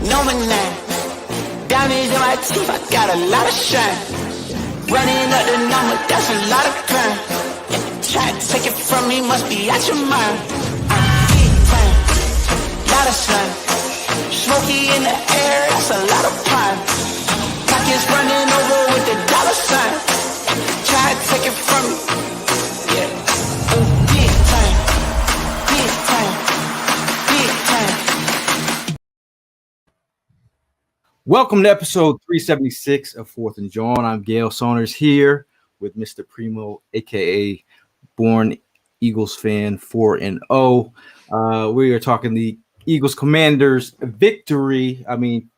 know my name. Diamonds in my teeth, I got a lot of shine. Running up the number, that's a lot of crime. Try to take it from me, must be out your mind. I'm big time, lot of sun. Smoky in the air, that's a lot of pine. Pockets running over with the dollar sign. Try to take it from me, yeah. Big time, big time, big time. Welcome to episode 376 of Fourth and Jawn. I'm Gail Saunders here with Mr. Primo, aka Born Eagles fan 4-0. We are talking the Eagles Commanders victory. I mean,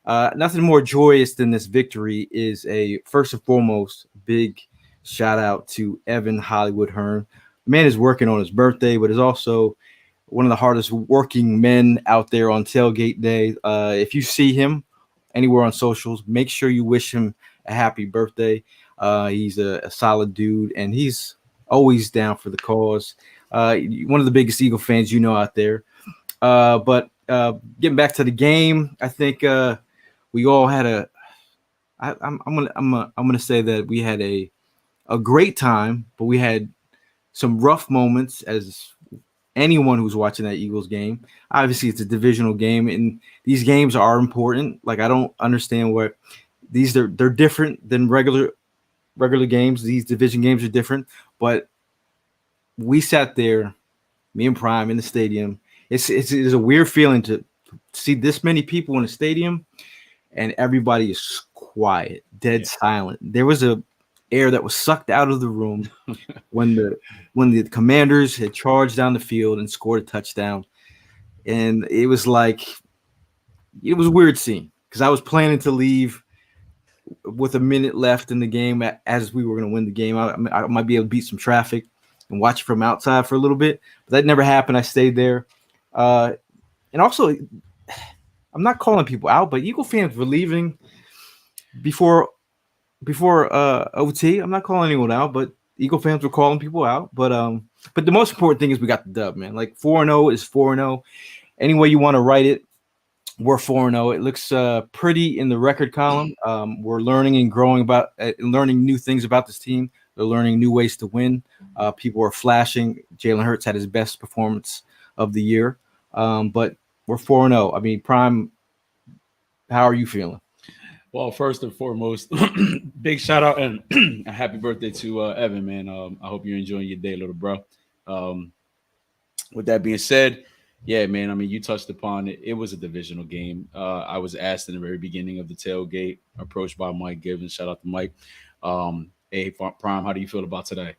nothing more joyous than this victory is a first and foremost big shout out to Evan Hollywood Hearn. The man is working on his birthday, but is also one of the hardest working men out there on tailgate day. If you see him anywhere on socials, make sure you wish him a happy birthday. He's a solid dude, and he's always down for the cause. One of the biggest Eagle fans out there. But getting back to the game, I think we all had I'm gonna say that we had a great time, but we had some rough moments as anyone who's watching that Eagles game. Obviously, it's a divisional game, and these games are important. Like, I don't understand what they're different than regular games. These division games are different, but we sat there, me and Prime, in the stadium. It's a weird feeling to see this many people in the stadium, and everybody is quiet, dead silent. There was a air that was sucked out of the room when the Commanders had charged down the field and scored a touchdown. And it was a weird scene because I was planning to leave with a minute left in the game as we were going to win the game. I might be able to beat some traffic and watch it from outside for a little bit, but that never happened. I stayed there. And also, I'm not calling people out, but Eagle fans were leaving before OT. I'm not calling anyone out, but Eagle fans were calling people out. But the most important thing is we got the dub, man. Like, 4-0 is 4-0. Any way you want to write it, we're 4-0. It looks pretty in the record column. We're learning and growing learning new things about this team. They're learning new ways to win. People are flashing. Jalen Hurts had his best performance of the year. But we're 4-0. I mean, Prime, how are you feeling? Well, first and foremost, big shout out and a happy birthday to Evan, man. I hope you're enjoying your day, little bro. With that being said, yeah, man, I mean, you touched upon it. It was a divisional game. I was asked in the very beginning of the tailgate, approached by Mike Gibbons. Shout out to Mike. Hey, Prime, how do you feel about today?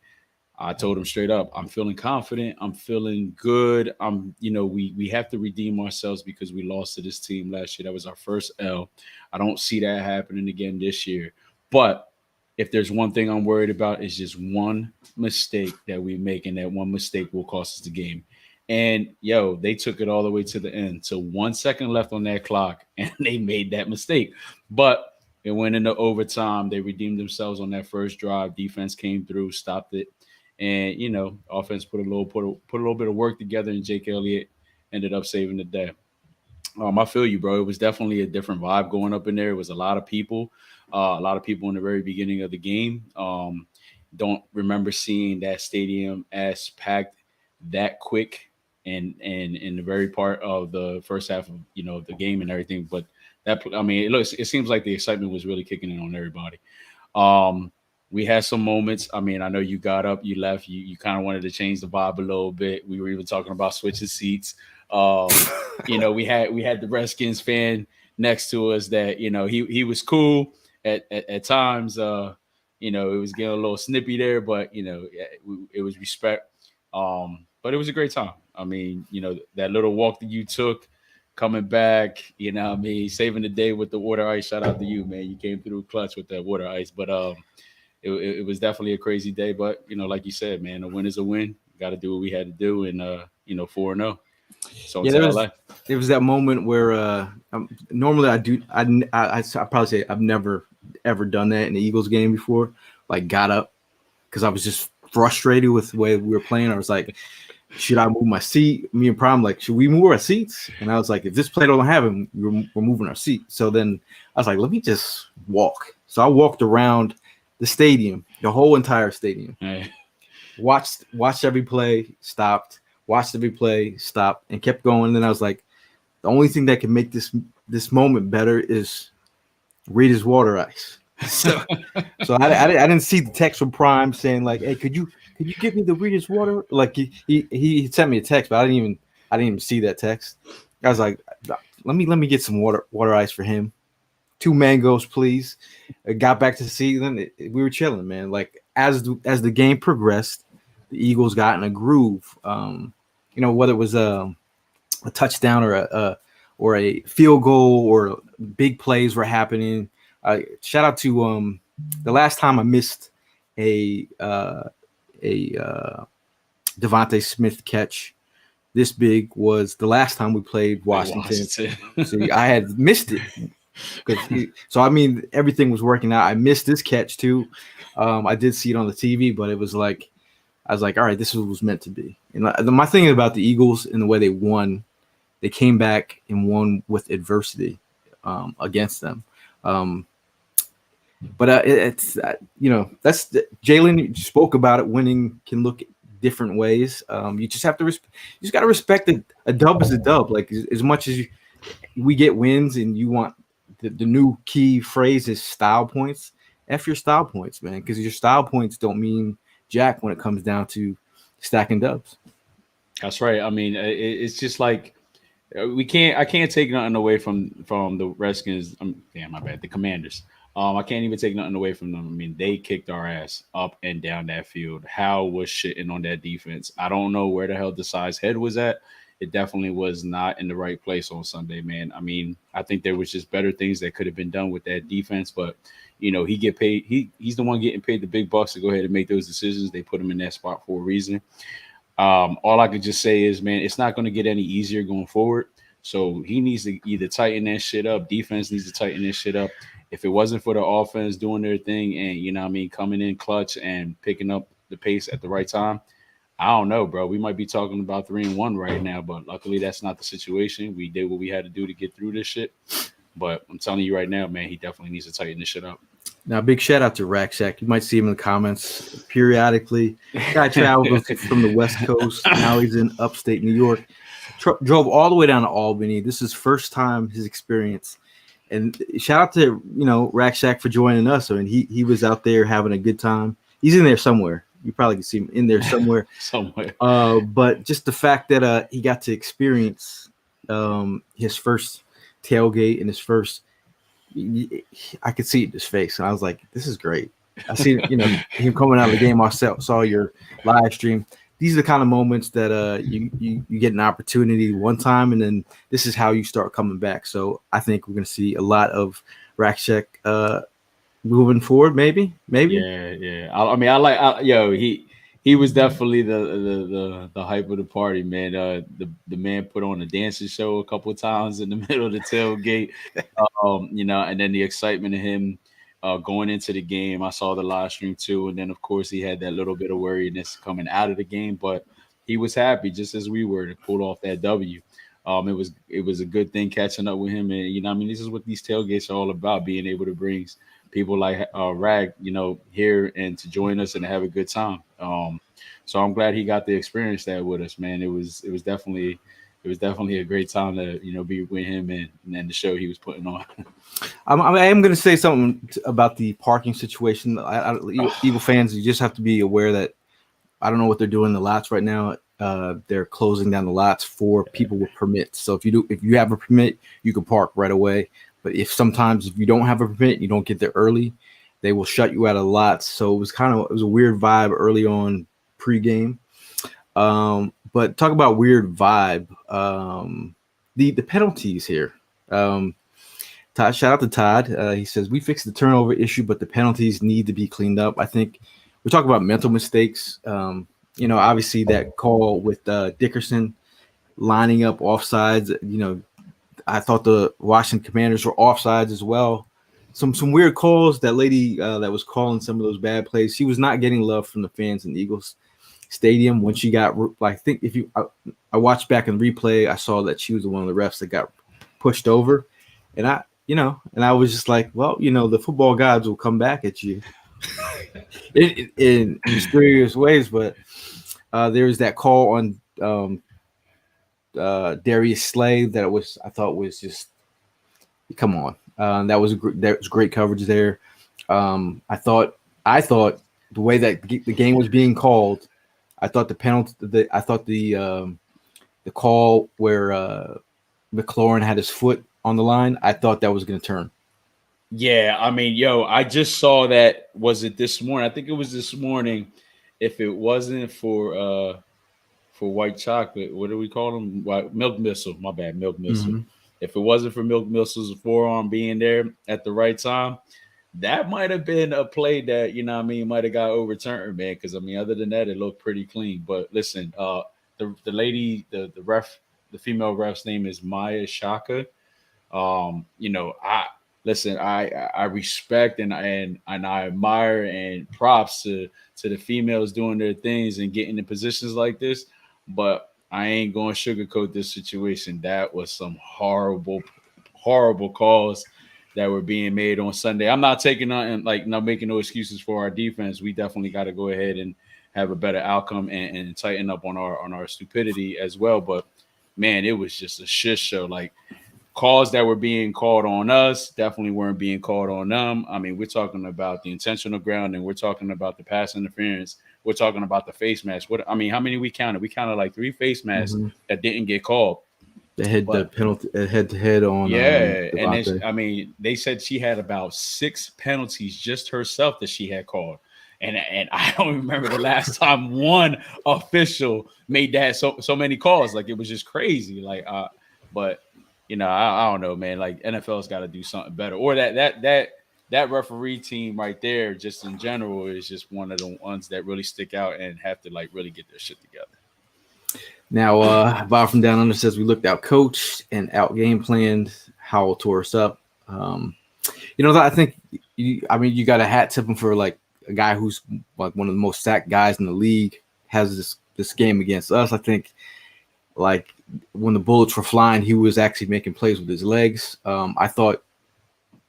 I told him straight up, I'm feeling confident. I'm feeling good. We have to redeem ourselves because we lost to this team last year. That was our first L. I don't see that happening again this year. But if there's one thing I'm worried about, is just one mistake that we make, and that one mistake will cost us the game. And, they took it all the way to the end. So 1 second left on that clock, and they made that mistake. But it went into overtime. They redeemed themselves on that first drive. Defense came through, stopped it. And, offense put a little bit of work together, and Jake Elliott ended up saving the day. I feel you, bro. It was definitely a different vibe going up in there. It was a lot of people in the very beginning of the game. Don't remember seeing that stadium as packed that quick and in the very part of the first half of, the game and everything. But it seems like the excitement was really kicking in on everybody. We had some moments. I mean, I know you got up, you left, you kind of wanted to change the vibe a little bit. We were even talking about switching seats. We had the Redskins fan next to us that, he was cool at times. It was getting a little snippy there, but, it was respect. But it was a great time. I mean, that little walk that you took coming back, saving the day with the water ice. Shout out to you, man. You came through clutch with that water ice. But it was definitely a crazy day. But, like you said, man, a win is a win. Got to do what we had to do. And, 4-0. So there was that moment where normally I probably say I've never ever done that in the Eagles game before. Like, got up because I was just frustrated with the way we were playing. I was like, should I move my seat? Me and Prime like, should we move our seats? And I was like, if this play don't have him, we're moving our seat. So then I was like, let me just walk. So I walked around the stadium, the whole entire stadium. Hey. Watched every play, stopped, watched every play, stopped, and kept going. And then I was like, the only thing that can make this moment better is Rita's water ice. So I didn't see the text from Prime saying like, hey, could you give me the Rita's water? Like he sent me a text, but I didn't even see that text. I was like, let me get some water ice for him. 2 mangoes, please. I got back to the seat, then we were chilling, man. Like as the game progressed, the Eagles got in a groove. Whether it was a touchdown or a field goal or big plays were happening. Shout out to the last time I missed a Devontae Smith catch this big was the last time we played Washington. So I had missed it. Everything was working out. I missed this catch too. I did see it on the TV, but it was like I was like, all right, this was meant to be. And my thing about the Eagles and the way they won, they came back and won with adversity against them. But it's that's Jalen spoke about it. Winning can look different ways. You just have to you just got to respect that a dub is a dub. Like as much as we get wins and you want the new key phrase is style points. F your style points, man, because your style points don't mean jack when it comes down to stacking dubs. That's right. I mean, it's just like I can't take nothing away from the Redskins. My bad. The Commanders. I can't even take nothing away from them. I mean, they kicked our ass up and down that field. Hal was shitting on that defense. I don't know where the hell Desai's head was at. It definitely was not in the right place on Sunday, man. I mean, I think there was just better things that could have been done with that defense, but he get paid. He's the one getting paid the big bucks to go ahead and make those decisions. They put him in that spot for a reason. All I could just say is, man, it's not going to get any easier going forward. So he needs to either tighten that shit up. Defense needs to tighten this shit up. If it wasn't for the offense doing their thing and, coming in clutch and picking up the pace at the right time, I don't know, bro. We might be talking about 3-1 right now, but luckily that's not the situation. We did what we had to do to get through this shit. But I'm telling you right now, man, he definitely needs to tighten this shit up. Now, big shout out to Rack Shack. You might see him in the comments periodically. Guy traveled from the West Coast. Now he's in upstate New York. Drove all the way down to Albany. This is first time his experience. And shout out to, Rack Shack for joining us. I mean, he was out there having a good time. He's in there somewhere. You probably can see him in there somewhere. But just the fact that he got to experience his first tailgate and his first, I could see it in his face, and I was like, "This is great." I see, him coming out of the game. I saw your live stream. These are the kind of moments that you get an opportunity one time, and then this is how you start coming back. So I think we're going to see a lot of Rakshek moving forward. Maybe. Yeah. He was definitely the hype of the party, man. The man put on a dancing show a couple of times in the middle of the tailgate, and then the excitement of him going into the game. I saw the live stream too, and then of course he had that little bit of worriness coming out of the game, but he was happy just as we were to pull off that W. It was a good thing catching up with him, and this is what these tailgates are all about: being able to bring people like Rag, here and to join us and have a good time. So I'm glad he got to experience that with us, man. It was definitely a great time to be with him and the show he was putting on. I am going to say something about the parking situation. Eagle fans, you just have to be aware that I don't know what they're doing in the lots right now. They're closing down the lots for people with permits. So if you have a permit, you can park right away. But if you don't have a permit, you don't get there early, they will shut you out of lots. So it was a weird vibe early on pregame. But talk about weird vibe. The penalties here. Todd, shout out to Todd. He says we fixed the turnover issue, but the penalties need to be cleaned up. I think we talk about mental mistakes. Obviously that call with Dickerson lining up offsides. I thought the Washington Commanders were offsides as well. Some weird calls. That lady that was calling some of those bad plays, she was not getting love from the fans and the Eagles. stadium when she got. I think if you, I watched back in replay, I saw that she was one of the refs that got pushed over, and I was just like, well, the football gods will come back at you in mysterious ways. But there was that call on Darius Slay that I thought was just, come on. That was great coverage there. I thought the way that the game was being called, I thought the penalty, the call where McLaurin had his foot on the line, I thought that was going to turn. Yeah, I mean, I just saw that. Was it this morning? I think it was this morning. If it wasn't for white chocolate, what do we call them? Milk Missile. My bad, Milk Missile. Mm-hmm. If it wasn't for Milk Missile's forearm being there at the right time, that might have been a play that, might have got overturned, man. Because other than that, it looked pretty clean. But listen, the lady, the ref, the female ref's name is Maya Shaka. I respect and I admire and props to the females doing their things and getting in positions like this, but I ain't going to sugarcoat this situation. That was some horrible calls that were being made on Sunday. I'm not taking on not making no excuses for our defense. We definitely got to go ahead and have a better outcome and tighten up on our stupidity as well. But man, it was just a shit show. Like, calls that were being called on us definitely weren't being called on them. I mean, we're talking about the intentional grounding. We're talking about the pass interference. We're talking about the face mask. How many we counted? We counted like 3 face masks that didn't get called. They had the penalty head to head on. Yeah, and they said she had about 6 penalties just herself that she had called. And I don't remember the last time one official made that so many calls. Like, it was just crazy. But I don't know, man. Like, NFL's got to do something better. Or that referee team right there, just in general, is just one of the ones that really stick out and have to really get their shit together. Now, Bob from Down Under says we looked out coached and out game planned. Howell tore us up. I think you got a hat tip him for like a guy who's like one of the most sacked guys in the league has this game against us. I think like when the bullets were flying, he was actually making plays with his legs. I thought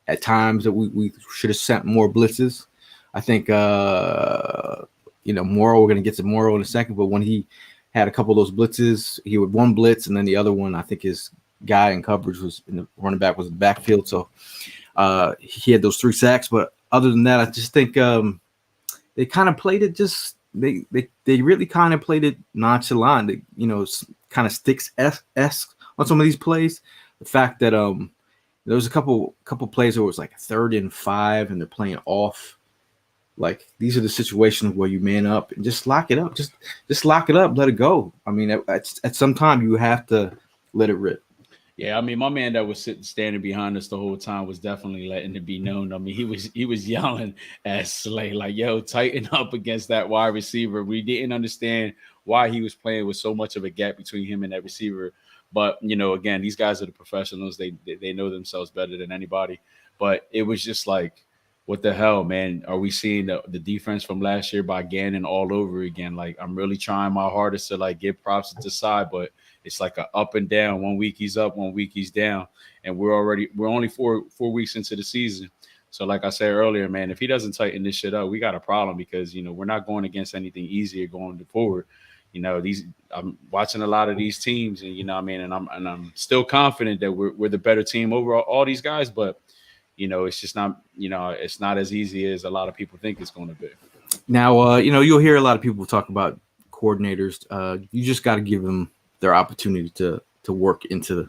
at times that we should have sent more blitzes. I think, Morrow, we're going to get to Morrow in a second, but when he had a couple of those blitzes, he would one blitz, and then the other one, I think his guy in coverage was in the running back was in the backfield. So he had those 3 sacks. But other than that, I just think they kind of played it just they really kind of played it nonchalant. Kind of sticks-esque on some of these plays. The fact that there was a couple plays where it was like 3rd and 5 and they're playing off. Like, these are the situations where you man up and just lock it up. Just lock it up, let it go. I mean, at some time you have to let it rip. Yeah, I mean, my man that was standing behind us the whole time was definitely letting it be known. I mean, he was yelling at Slay like, "Yo, tighten up against that wide receiver." We didn't understand why he was playing with so much of a gap between him and that receiver. But, again, these guys are the professionals. They know themselves better than anybody. But it was just like, what the hell, man? Are we seeing the defense from last year by Gannon all over again? Like, I'm really trying my hardest to give props to the side, but it's like a up and down. 1 week he's up, 1 week he's down. And we're only four weeks into the season. So like I said earlier, man, if he doesn't tighten this shit up, we got a problem because, we're not going against anything easier going forward. I'm watching a lot of these teams, and and I'm still confident that we're the better team over all these guys, but it's just not, it's not as easy as a lot of people think it's going to be. Now, you'll hear a lot of people talk about coordinators. You just got to give them their opportunity to work into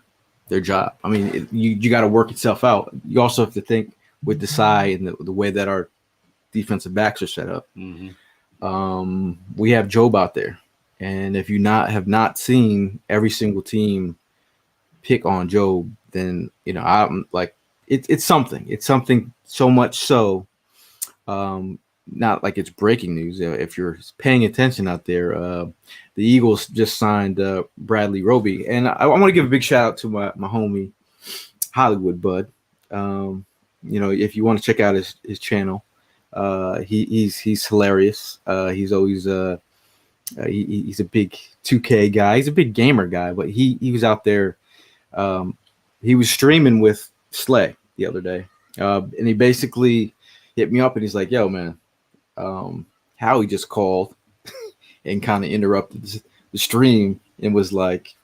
their job. I mean, you got to work itself out. You also have to think with the side and the way that our defensive backs are set up. Mm-hmm. We have Job out there. And if you have not seen every single team pick on Job, then I'm like, it's something. It's something so much so, not like it's breaking news. If you're paying attention out there, the Eagles just signed Bradley Roby, and I want to give a big shout out to my homie Hollywood Bud. If you want to check out his channel, he's hilarious. He's always He's a big 2K guy. He's a big gamer guy, but he was out there. He was streaming with Slay the other day, and he basically hit me up and he's like, "Yo, man, Howie just called and kind of interrupted the stream and was like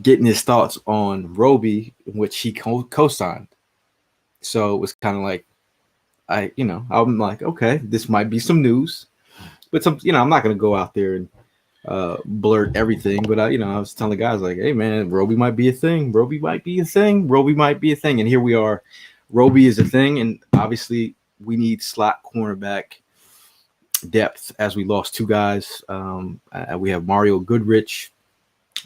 getting his thoughts on Roby, which he co-signed." So it was kind of like I'm like, okay, this might be some news, but I'm not gonna go out there and blurt everything. But I was telling the guys like, hey man, Roby might be a thing. Roby might be a thing. Roby might be a thing. And here we are. Roby is a thing, and obviously we need slot cornerback depth as we lost two guys. We have Mario Goodrich.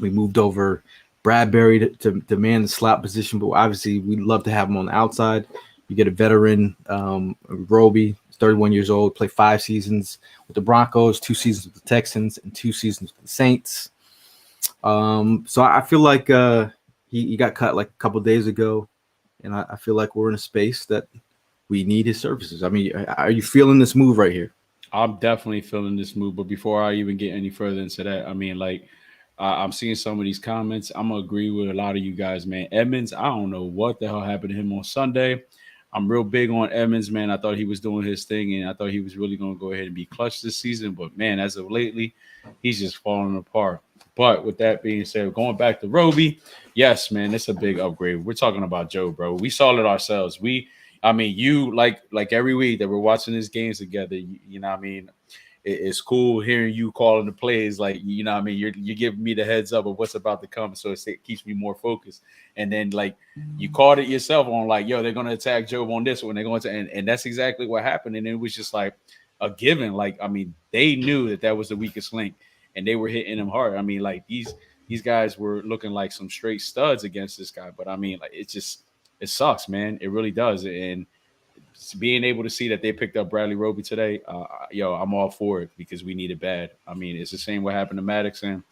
We moved over Bradbury to man the slot position, but obviously we'd love to have him on the outside. You get a veteran, Roby, 31 years old, played 5 seasons with the Broncos, 2 seasons with the Texans, and 2 seasons with the Saints. So I feel like he got cut like a couple days ago, and I feel like we're in a space that we need his services. I mean, are you feeling this move right here? I'm definitely feeling this move, but before I even get any further into that, I mean, like, I'm seeing some of these comments. I'm gonna agree with a lot of you guys, man. Edmonds, I don't know what the hell happened to him on Sunday. I'm real big on Edmonds, man. I thought he was doing his thing, and I thought he was really going to go ahead and be clutch this season. But, man, as of lately, he's just falling apart. But with that being said, going back to Roby, yes, man, it's a big upgrade. We're talking about Joe, bro. We saw it ourselves. You like every week that we're watching these games together, you know what I mean? It's cool hearing you calling the plays, like, you know what I mean? You're giving me the heads up of what's about to come, so it keeps me more focused. And then, like, you called it yourself on, like, yo, they're going to attack Job on this one. They're going to, and that's exactly what happened. And it was just like a given. Like, I mean, they knew that was the weakest link, and they were hitting him hard. I mean, like, these guys were looking like some straight studs against this guy. But I mean, like, it sucks, man. It really does. And being able to see that they picked up Bradley Roby today, I'm all for it because we need it bad. I mean, it's the same what happened to Maddox and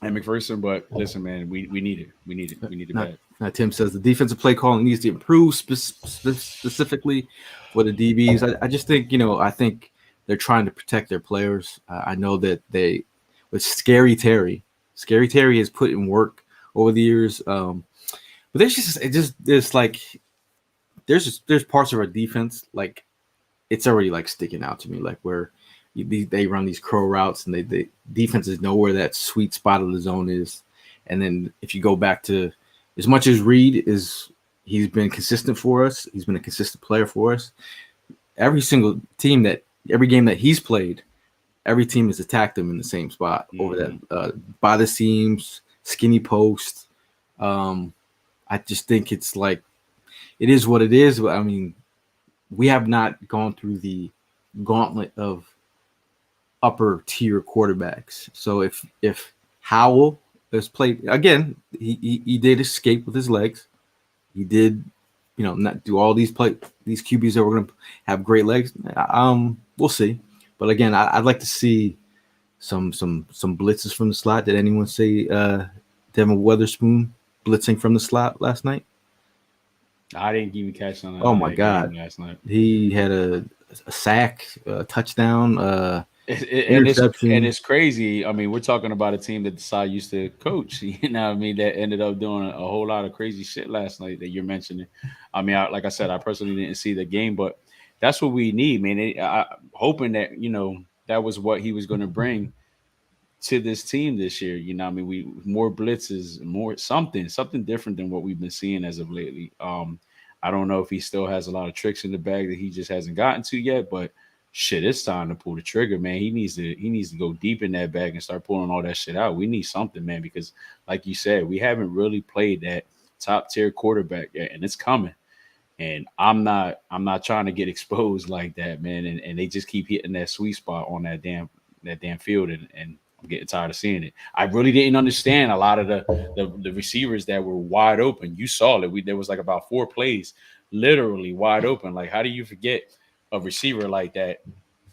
McPherson, but listen, man, we need it. We need it bad. Now, Tim says the defensive play calling needs to improve specifically for the DBs. I just think, I think they're trying to protect their players. I know that with Scary Terry has put in work over the years. But there's parts of our defense, like, it's already like sticking out to me, like where they run these crow routes and they defenses know where that sweet spot of the zone is. And then if you go back to as much as Reed he's been consistent for us, he's been a consistent player for us. Every game that he's played, every team has attacked him in the same spot over that by the seams, skinny post. I just think it's like, it is what it is. I mean, we have not gone through the gauntlet of upper tier quarterbacks. So if Howell has played again, he did escape with his legs. He did, not do all these QBs that were going to have great legs. We'll see. But again, I'd like to see some blitzes from the slot. Did anyone say Devin Witherspoon blitzing from the slot last night? I didn't even catch on that. Oh my God! Last night He had a sack, a touchdown, interception, and it's crazy. I mean, we're talking about a team that Desai used to coach. You know what I mean? That ended up doing a whole lot of crazy shit last night that you're mentioning. I mean, like I said, I personally didn't see the game, but that's what we need, man. Hoping that that was what he was going to bring to this team this year. You know what I mean? We more blitzes, more something different than what we've been seeing as of lately. I don't know if he still has a lot of tricks in the bag that he just hasn't gotten to yet, but shit, it's time to pull the trigger, man. He needs to go deep in that bag and start pulling all that shit out. We need something, man, because like you said, we haven't really played that top tier quarterback yet, and it's coming. And I'm not trying to get exposed like that, man. And they just keep hitting that sweet spot on that damn field, and I'm getting tired of seeing it. I really didn't understand a lot of the receivers that were wide open. You saw it. There was like about 4 plays literally wide open. Like, how do you forget a receiver like that,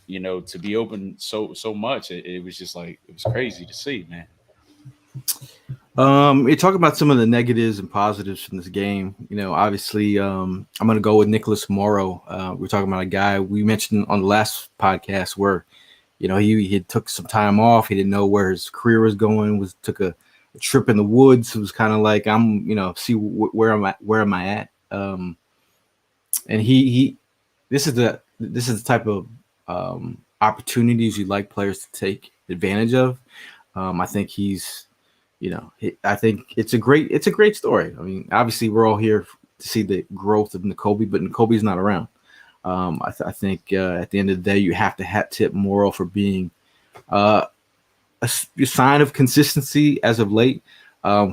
to be open so much? It was just like, it was crazy to see, man. You talk about some of the negatives and positives from this game. Obviously, I'm going to go with Nicholas Morrow. We're talking about a guy we mentioned on the last podcast where he had took some time off. He didn't know where his career was going. Took a trip in the woods. It was kind of like see where am I at? And he this is the type of opportunities you'd like players to take advantage of. I think I think it's a great story. I mean, obviously we're all here to see the growth of Nakobe, but Nakobe's not around. I think at the end of the day, you have to hat tip Morrow for being a sign of consistency as of late.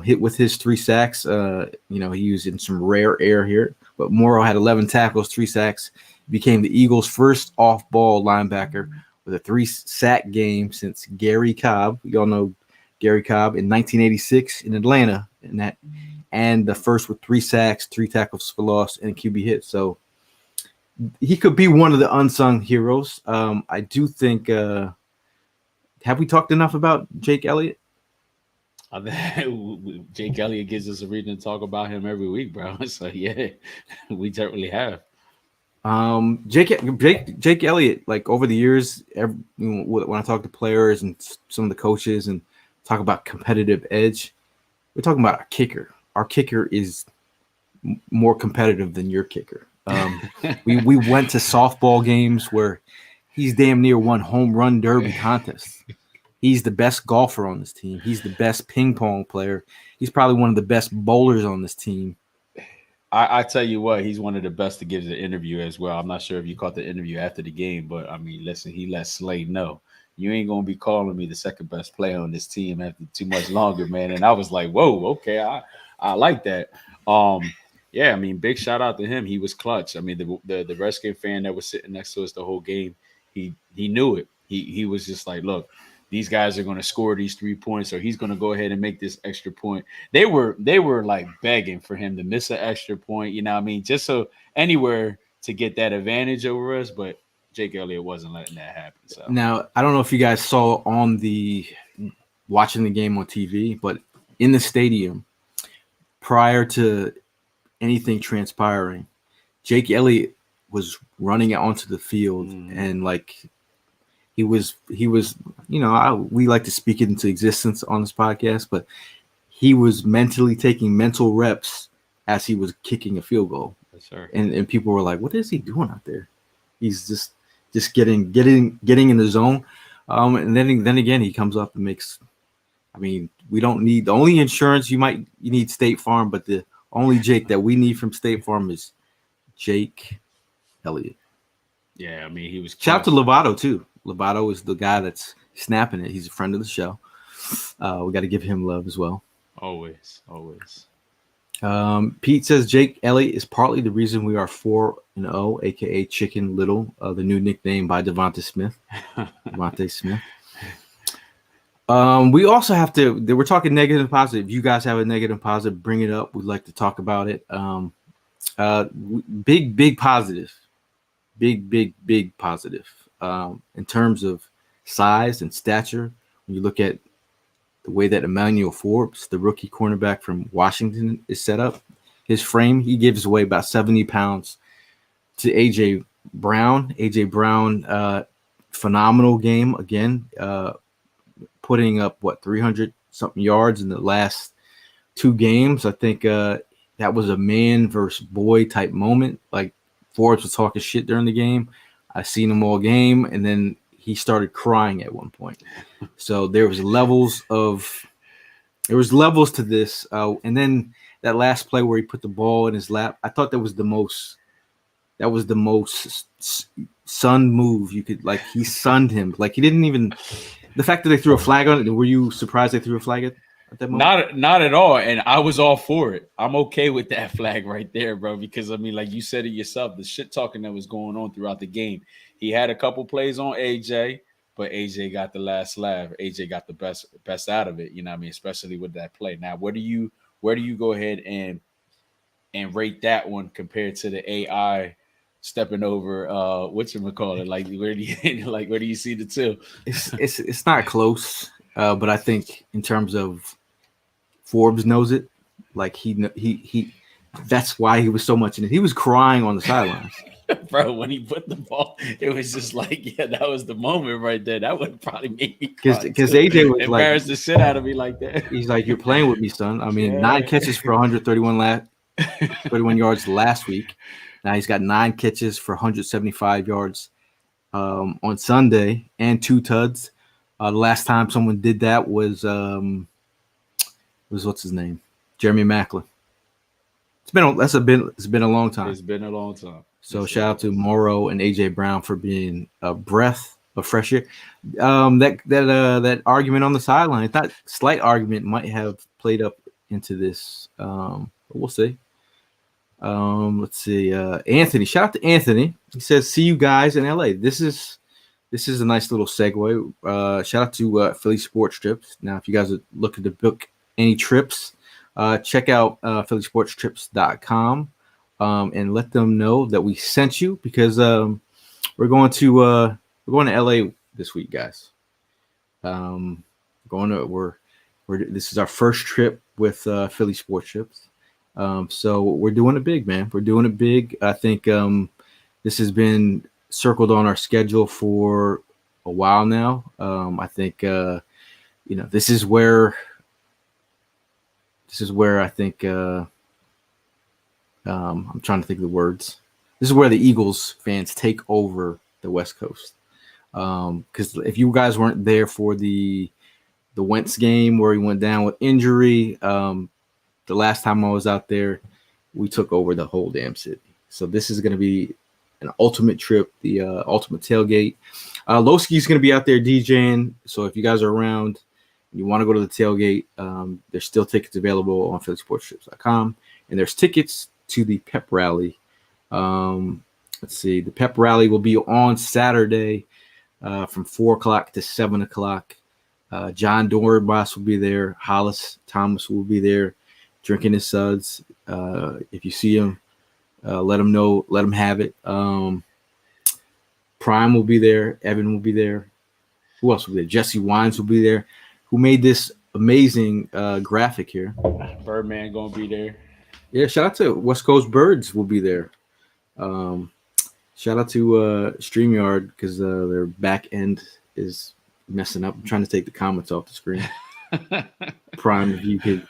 Hit with his 3 sacks. He was in some rare air here, but Morrow had 11 tackles, 3 sacks, became the Eagles' first off-ball linebacker with a 3-sack game since Gary Cobb. We all know Gary Cobb in 1986 in Atlanta, and the first with 3 sacks, 3 tackles for loss, and a QB hit. So he could be one of the unsung heroes. I do think. Have we talked enough about Jake Elliott? Jake Elliott gives us a reason to talk about him every week, bro. So yeah, we certainly have. Jake Elliott, like over the years, when I talk to players and some of the coaches and talk about competitive edge, we're talking about our kicker. Our kicker is more competitive than your kicker. We went to softball games where he's damn near won home run derby contests. He's the best golfer on this team. He's the best ping pong player. He's probably one of the best bowlers on this team. I tell you what, he's one of the best to give the interview as well. I'm not sure if you caught the interview after the game, but I mean, listen, he let Slade know, you ain't gonna be calling me the second best player on this team after too much longer, man. And I was like, whoa, okay, I like that. Yeah, I mean, big shout out to him. He was clutch. I mean, the Redskin fan that was sitting next to us the whole game, he knew it. He was just like, look, these guys are going to score these 3 points, or he's going to go ahead and make this extra point. They were like begging for him to miss an extra point, you know what I mean? Just so anywhere to get that advantage over us, but Jake Elliott wasn't letting that happen. So now, I don't know if you guys saw watching the game on TV, but in the stadium, prior to anything transpiring, Jake Elliott was running onto the field and like he was, we like to speak it into existence on this podcast, but he was mentally taking mental reps as he was kicking a field goal. Yes, sir. And people were like, what is he doing out there? He's just getting in the zone. And then again, he comes up and makes, I mean, we don't need the only insurance you need State Farm, but the only Jake that we need from State Farm is Jake Elliott. Yeah, I mean, he was. Shout out to Lovato too. Lovato is the guy that's snapping it. He's a friend of the show. We got to give him love as well. Always. Pete says Jake Elliott is partly the reason we are 4-0, aka Chicken Little, the new nickname by Devontae Smith. We also have to. We're talking negative and positive. If you guys have a negative and positive, bring it up. We'd like to talk about it. Big positive. Big positive. In terms of size and stature, when you look at the way that Emmanuel Forbes, the rookie cornerback from Washington, is set up, his frame, he gives away about 70 pounds to A.J. Brown. A.J. Brown, phenomenal game again, putting up, 300-something yards in the last 2 games. I think that was a man versus boy type moment. Like, Forbes was talking shit during the game. I seen him all game, and then he started crying at one point. So there was levels to this. And then that last play where he put the ball in his lap, I thought that was the most sun move you could, like, he sunned him. Like, he didn't even, the fact that they threw a flag on it, were you surprised they threw a flag at that moment? Not at all. And I was all for it. I'm okay with that flag right there, bro, because I mean, like you said it yourself, the shit talking that was going on throughout the game. He had a couple plays on AJ, but AJ got the last laugh. AJ got the best out of it, you know what I mean, especially with that play. Now, where do you go ahead and rate that one compared to the AI stepping over whatchamacallit? Like where do you see the two? It's not close, but I think in terms of Forbes knows it. Like he that's why he was so much in it. He was crying on the sidelines. Bro, when he put the ball, it was just like, yeah, that was the moment right there. That would probably make me cry. Because AJ was like, embarrassed the shit out of me like that. he's like, you're playing with me, son. I mean, Yeah. 9 catches for 31 yards last week. Now he's got 9 catches for 175 yards on Sunday and 2 tuds. The last time someone did that was what's his name, Jeremy Macklin. It's been a long time. It's been a long time. So shout out to Morrow and AJ Brown for being a breath of fresh air. That argument on the sideline, that slight argument might have played up into this. But we'll see. Let's see. Anthony, shout out to Anthony. He says, "See you guys in LA." This is a nice little segue. Shout out to Philly Sports Trips. Now, if you guys are looking to book any trips, check out phillysportstrips.com and let them know that we sent you, because we're going to LA this week, guys. This is our first trip with Philly Sports Trips. So we're doing it big, man. We're doing it big. I think this has been circled on our schedule for a while now. I think this is where I think I'm trying to think of the words. This is where the Eagles fans take over the West Coast. Because if you guys weren't there for the Wentz game where he went down with injury, the last time I was out there, we took over the whole damn city. So this is going to be an ultimate trip, the ultimate tailgate. Lowski's going to be out there DJing. So if you guys are around, you want to go to the tailgate, there's still tickets available on phillysportstrips.com. And there's tickets to the pep rally. Let's see. The pep rally will be on Saturday from 4 o'clock to 7 o'clock. John Dornbos will be there. Hollis Thomas will be there drinking his suds. If you see him, let him know. Let him have it. Prime will be there. Evan will be there. Who else will be there? Jesse Wines will be there, who made this amazing graphic here. Birdman gonna be there. Yeah, shout out to West Coast Birds will be there. Shout out to StreamYard, because their back end is messing up. I'm trying to take the comments off the screen. Prime, if you could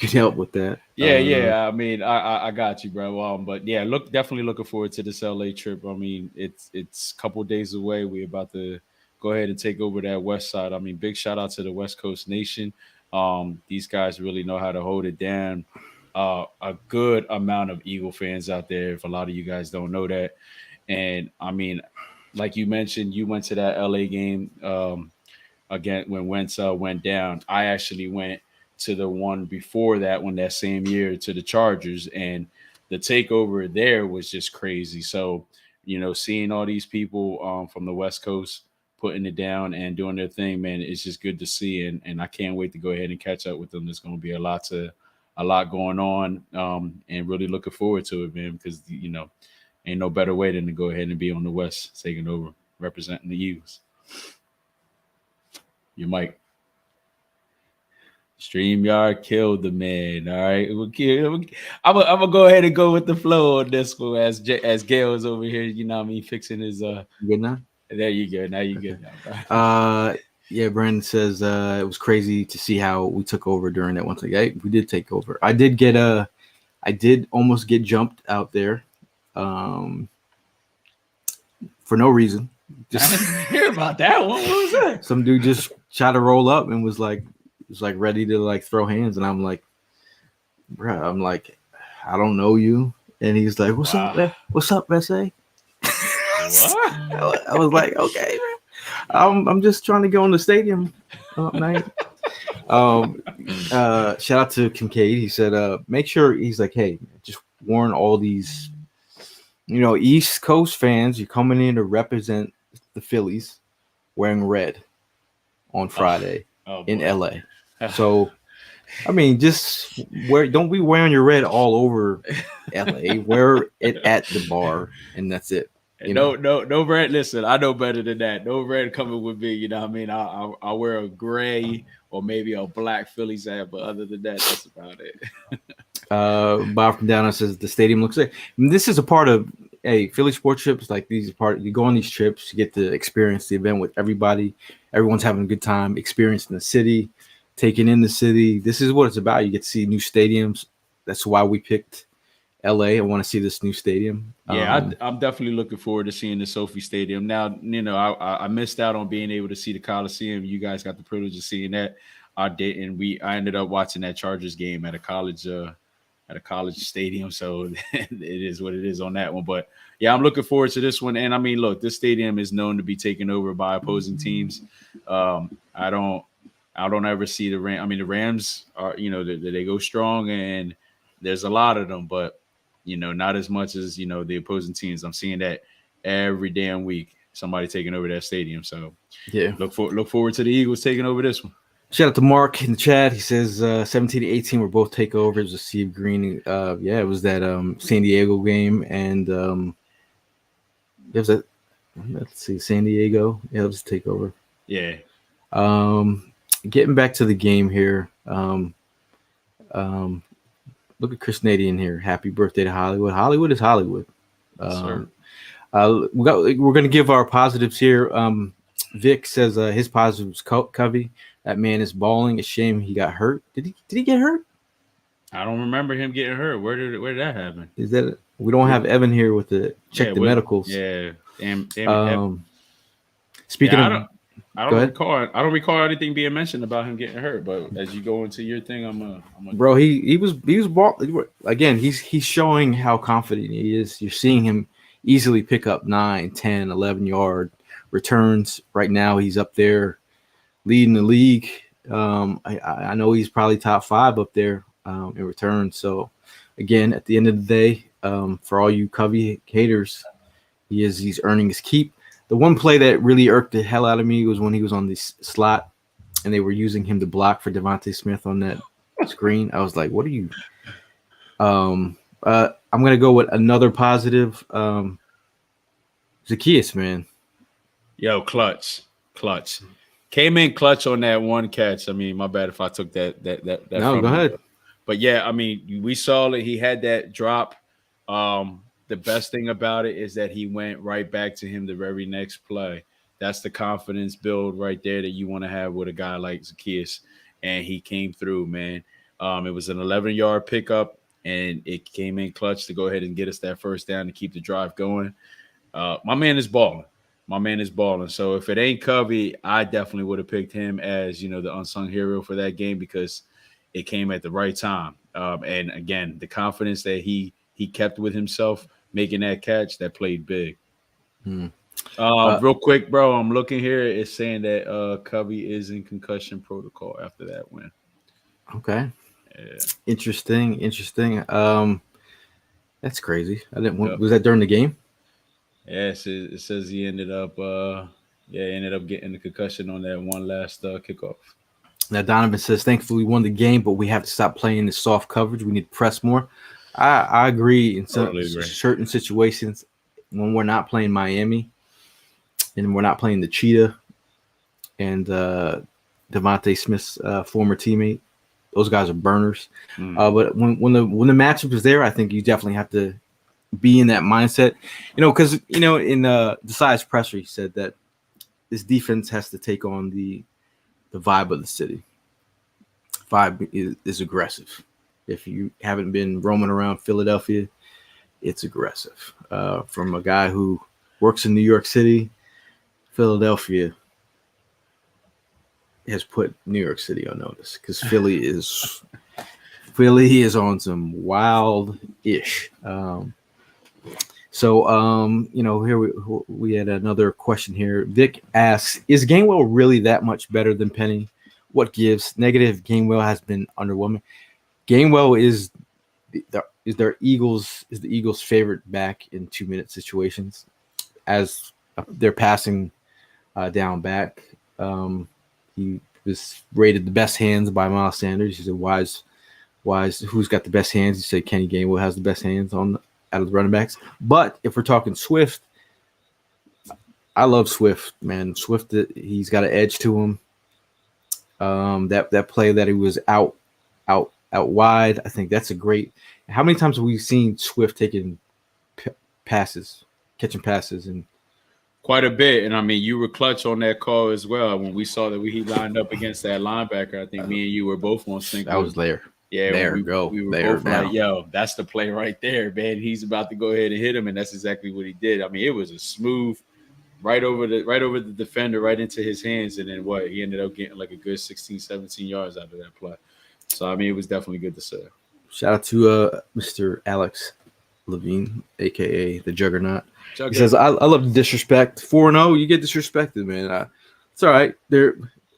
help with that. Yeah. I mean, I got you, bro. But yeah, definitely looking forward to this LA trip. I mean, it's a couple days away. We're about to go ahead and take over that West Side. I mean, big shout out to the West Coast Nation. These guys really know how to hold it down. A good amount of Eagle fans out there, if a lot of you guys don't know that. And I mean, like you mentioned, you went to that LA game again when Wentz went down. I actually went to the one before that one that same year to the Chargers, and the takeover there was just crazy. So, seeing all these people from the West Coast putting it down and doing their thing, man, it's just good to see. And I can't wait to go ahead and catch up with them. There's going to be a lot going on, and really looking forward to it, man, because, ain't no better way than to go ahead and be on the West, taking over, representing the Eagles. Your mic. StreamYard killed the man. All right, I'm gonna go ahead and go with the flow on this one as Gail is over here. You know what I mean, fixing his. Good now. There you go. Now you good. Now, yeah. Brandon says it was crazy to see how we took over during that one thing. We did take over. I did almost get jumped out there. For no reason. I didn't hear about that one. What was that? Some dude just tried to roll up and was ready to throw hands, and I'm like, bruh, I don't know you, and he's like, what's up, SA? What? I was like, okay, man. I'm just trying to go in the stadium night. Shout out to Kincaid. He said, make sure, he's like, hey, just warn all these East Coast fans, you're coming in to represent the Phillies wearing red on Friday in LA. So, I mean, just don't be wearing your red all over LA. Wear it at the bar, and that's it. No red. Listen, I know better than that. No red coming with me. You know what I mean? I'll wear a gray or maybe a black Phillies hat, but other than that, that's about it. Bob from down there says the stadium looks like this is a part of hey, Philly sports trips, like these part, you go on these trips, you get to experience the event with everybody. Everyone's having a good time, experiencing the city, taking in the city. This is what it's about. You get to see new stadiums. That's why we picked LA. I want to see this new stadium. Yeah, I'm definitely looking forward to seeing the Sophie Stadium. Now, I missed out on being able to see the Coliseum. You guys got the privilege of seeing that. I didn't. I ended up watching that Chargers game at a college stadium. So it is what it is on that one. But yeah, I'm looking forward to this one. And I mean, look, this stadium is known to be taken over by opposing teams. I don't ever see the Rams. I mean, the Rams are, they go strong, and there's a lot of them, but not as much as the opposing teams. I'm seeing that every damn week. Somebody taking over that stadium. So yeah, look forward to the Eagles taking over this one. Shout out to Mark in the chat. He says 17 to 18 were both takeovers. Steve Green. Yeah, it was that San Diego game, and it was a, let's see, San Diego. Yeah, it was a takeover. Yeah. Getting back to the game here. Look at Chris Nadian here. Happy birthday to Hollywood. Hollywood is Hollywood. Sir. We're going to give our positives here. Vic says his positive was Covey. That man is balling. A shame he got hurt. Did he get hurt? I don't remember him getting hurt. Where did that happen? Is that we don't have Evan here with the check the medicals? Yeah. Damn Speaking of, I don't recall anything being mentioned about him getting hurt. But as you go into your thing, bro. He was ball again. He's showing how confident he is. You're seeing him easily pick up 9, 10, 11-yard returns. Right now, he's up there leading the league. I know he's probably top 5 up there in returns. So again, at the end of the day, for all you Covey haters, he's earning his keep. The one play that really irked the hell out of me was when he was on the slot and they were using him to block for Devontae Smith on that screen. I was like, what are you? I'm going to go with another positive. Zacchaeus, man. Yo, clutch. Came in clutch on that one catch. I mean, my bad if I took that. No, go ahead. But yeah, I mean, we saw that he had that drop. The best thing about it is that he went right back to him the very next play. That's the confidence build right there that you want to have with a guy like Zacchaeus. And he came through, man. It was an 11-yard pickup, and it came in clutch to go ahead and get us that first down to keep the drive going. My man is balling. So if it ain't Covey, I definitely would have picked him as, the unsung hero for that game because it came at the right time. And again, the confidence that he kept with himself, making that catch, that played big. Real quick, bro, I'm looking here. It's saying that Covey is in concussion protocol after that win. Okay. Yeah. Interesting. That's crazy. I didn't. Yep. Was that during the game? Yeah, it says he ended up getting the concussion on that one last kickoff. Now Donovan says, thankfully we won the game, but we have to stop playing this soft coverage. We need to press more. I agree in certain situations when we're not playing Miami and we're not playing the Cheetah and Devontae Smith's former teammate. Those guys are burners. But when the matchup is there, I think you definitely have to be in that mindset. Because in Desai's presser, he said that this defense has to take on the vibe of the city. Vibe is aggressive. If you haven't been roaming around Philadelphia, it's aggressive. From a guy who works in New York City, Philadelphia has put New York City on notice because Philly is on some wild-ish. Here we had another question here. Vic asks, is Gainwell really that much better than Penny? What gives? Negative. Gainwell has been underwhelming. Gainwell is the Eagles' favorite back in 2-minute situations as they're passing down back. He was rated the best hands by Miles Sanders. He said, "Wise, who's got the best hands?" He said, "Kenny Gainwell has the best hands out of the running backs." But if we're talking Swift, I love Swift, man. Swift, he's got an edge to him. That play that he was out wide, I think that's a great. How many times have we seen Swift taking catching passes, and quite a bit. And I mean, you were clutch on that call as well. When we saw that he lined up against that linebacker, I think me and you were both on sync. I was there. Yeah, there, we were both now. like, yo, that's the play right there, man. He's about to go ahead and hit him, and that's exactly what he did. I mean, it was a smooth right over the defender, right into his hands, and then what? He ended up getting like a good 16, 17 yards out of that play. So I mean, it was definitely good to see. Shout out to Mr. Alex Levine, aka the Juggernaut. He says, I love the disrespect. 4-0, you get disrespected, man. It's all right.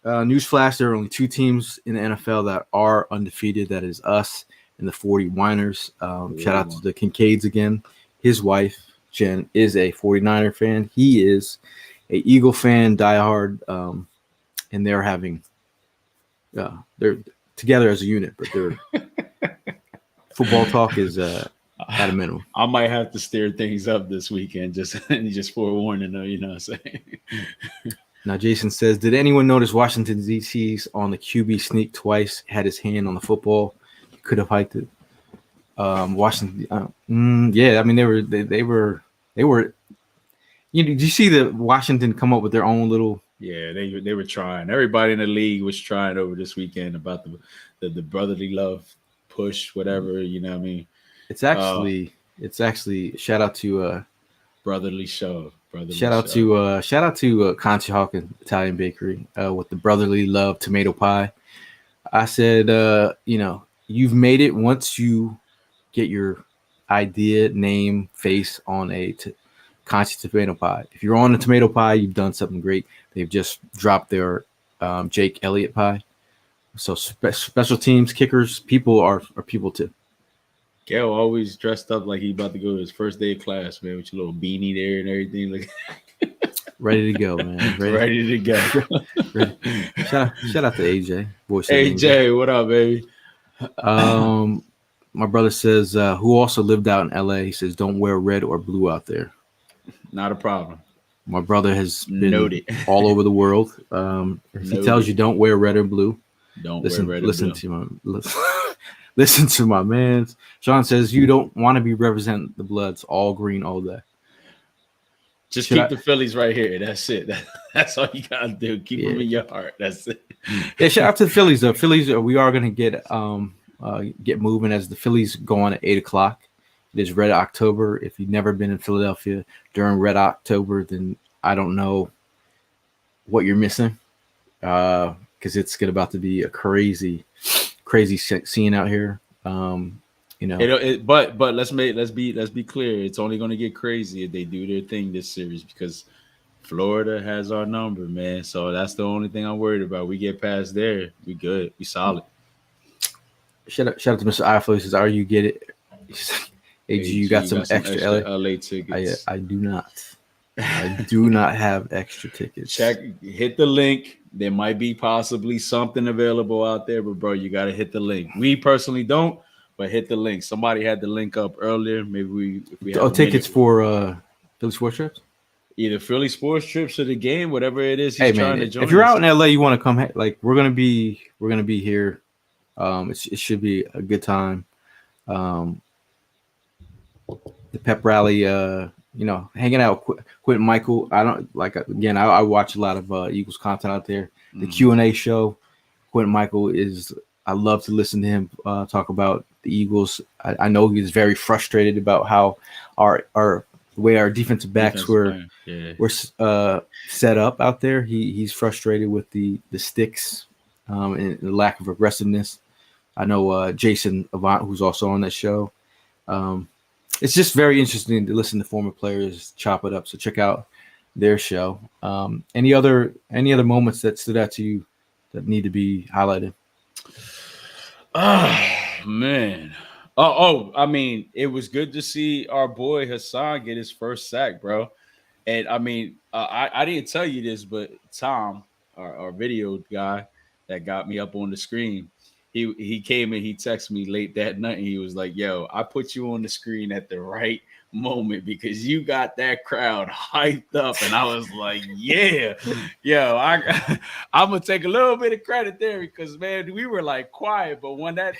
Newsflash, there are only 2 teams in the NFL that are undefeated. That is us and the 49ers. Shout out to the Kincaids again. His wife, Jen, is a 49er fan. He is a Eagle fan, diehard, and they're having they're together as a unit, but their football talk is at a minimum. I might have to stir things up this weekend, just forewarning though, you know what I'm saying? Now, Jason says, did anyone notice Washington, D.C.'s on the QB sneak twice, had his hand on the football? He could have hiked it. Washington, yeah, I mean, they were. Did you see the Washington come up with their own little? Yeah, they were trying. Everybody in the league was trying over this weekend about the brotherly love push, whatever, you know what I mean? It's actually shout out to brotherly shove. Shout out to Conshohocken Italian Bakery with the brotherly love tomato pie. I said, you've made it once you get your idea, name, face on a Conchi tomato pie. If you're on a tomato pie, you've done something great. They've just dropped their Jake Elliott pie. So special teams, kickers, people are people too. Gail always dressed up like he about to go to his first day of class, man, with your little beanie there and everything. Like ready to go, man. Ready to go. Shout out to AJ. AJ, what up, baby? My brother says, who also lived out in LA, he says, don't wear red or blue out there. Not a problem. My brother has been Noted. all over the world. If he tells you don't wear red or blue, listen to my man. Sean says you don't want to be representing the Bloods all green all day. Just keep the Phillies right here. That's it. That's all you gotta do. Keep them in your heart. That's it. Yeah, shout out to the Phillies. The Phillies, we are gonna get moving as the Phillies go on at 8:00. It is Red October. If you've never been in Philadelphia during Red October, then I don't know what you're missing. Because it's about to be a crazy scene out here. But let's be clear. It's only going to get crazy if they do their thing this series because Florida has our number, man. So that's the only thing I'm worried about. We get past there, we good, we solid. Shout out to Mr. Iflo. He says, "Are you get it?" AG, you got some extra LA tickets. I do not. I do not have extra tickets. Hit the link. There might be possibly something available out there, but bro, you got to hit the link. We personally don't, but hit the link. Somebody had the link up earlier. Maybe if we have tickets for Philly sports trips, either Philly sports trips or the game, whatever it is. He's trying to join. If you're out in LA, you want to come. Like we're gonna be here. It should be a good time. The pep rally. Hanging out with Quentin Michael. I watch a lot of Eagles content out there. The Q&A show. Quentin Michael I love to listen to him talk about the Eagles. I know he's very frustrated about how the way our defensive backs were set up out there. He's frustrated with the sticks and the lack of aggressiveness. I know Jason Avant, who's also on that show. It's just very interesting to listen to former players chop it up. So check out their show. Any other moments that stood out to you that need to be highlighted? Man. I mean, it was good to see our boy Hassan get his first sack, bro. And I mean, I didn't tell you this, but Tom, our video guy that got me up on the screen, he came and he texted me late that night and he was like, "Yo, I put you on the screen at the right moment because you got that crowd hyped up." And I was like, "Yeah, yo, I'm gonna take a little bit of credit there because man, we were like quiet, but when that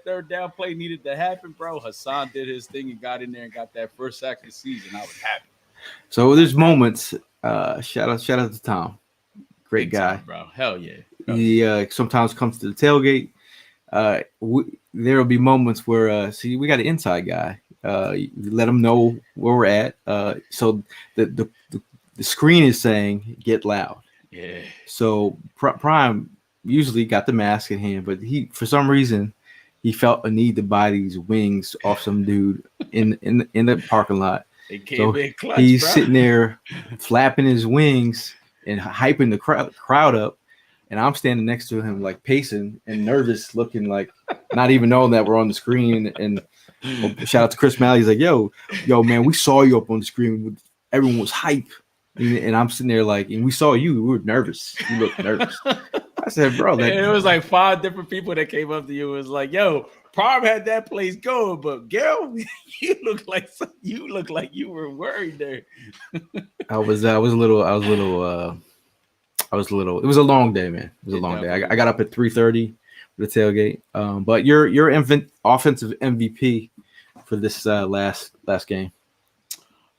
third down play needed to happen, bro, Hassan did his thing and got in there and got that first sack of the season. I was happy. So there's moments. Shout out to Tom, great Big guy. time, bro. Hell yeah. He sometimes comes to the tailgate. There'll be moments where see, we got an inside guy. You let him know where we're at. So the screen is saying get loud. Yeah. So Prime usually got the mask in hand, but he for some reason he felt a need to buy these wings off some dude in the parking lot. So clutch, he's bro. sitting there flapping his wings and hyping the crowd up. And I'm standing next to him, like pacing and nervous, looking like not even knowing that we're on the screen. And shout out to Chris Malley. He's like, yo, man, we saw you up on the screen. Everyone was hype. And I'm sitting there like, and we saw you. We were nervous. You looked nervous. I said, bro. It was like 5 different people that came up to you. It was like, yo, Prime had that place going, but Gil, you look like you were worried there. I was a little. It was a long day, man. It was a long day. I got up at 3:30 for the tailgate. But you're offensive MVP for this last game.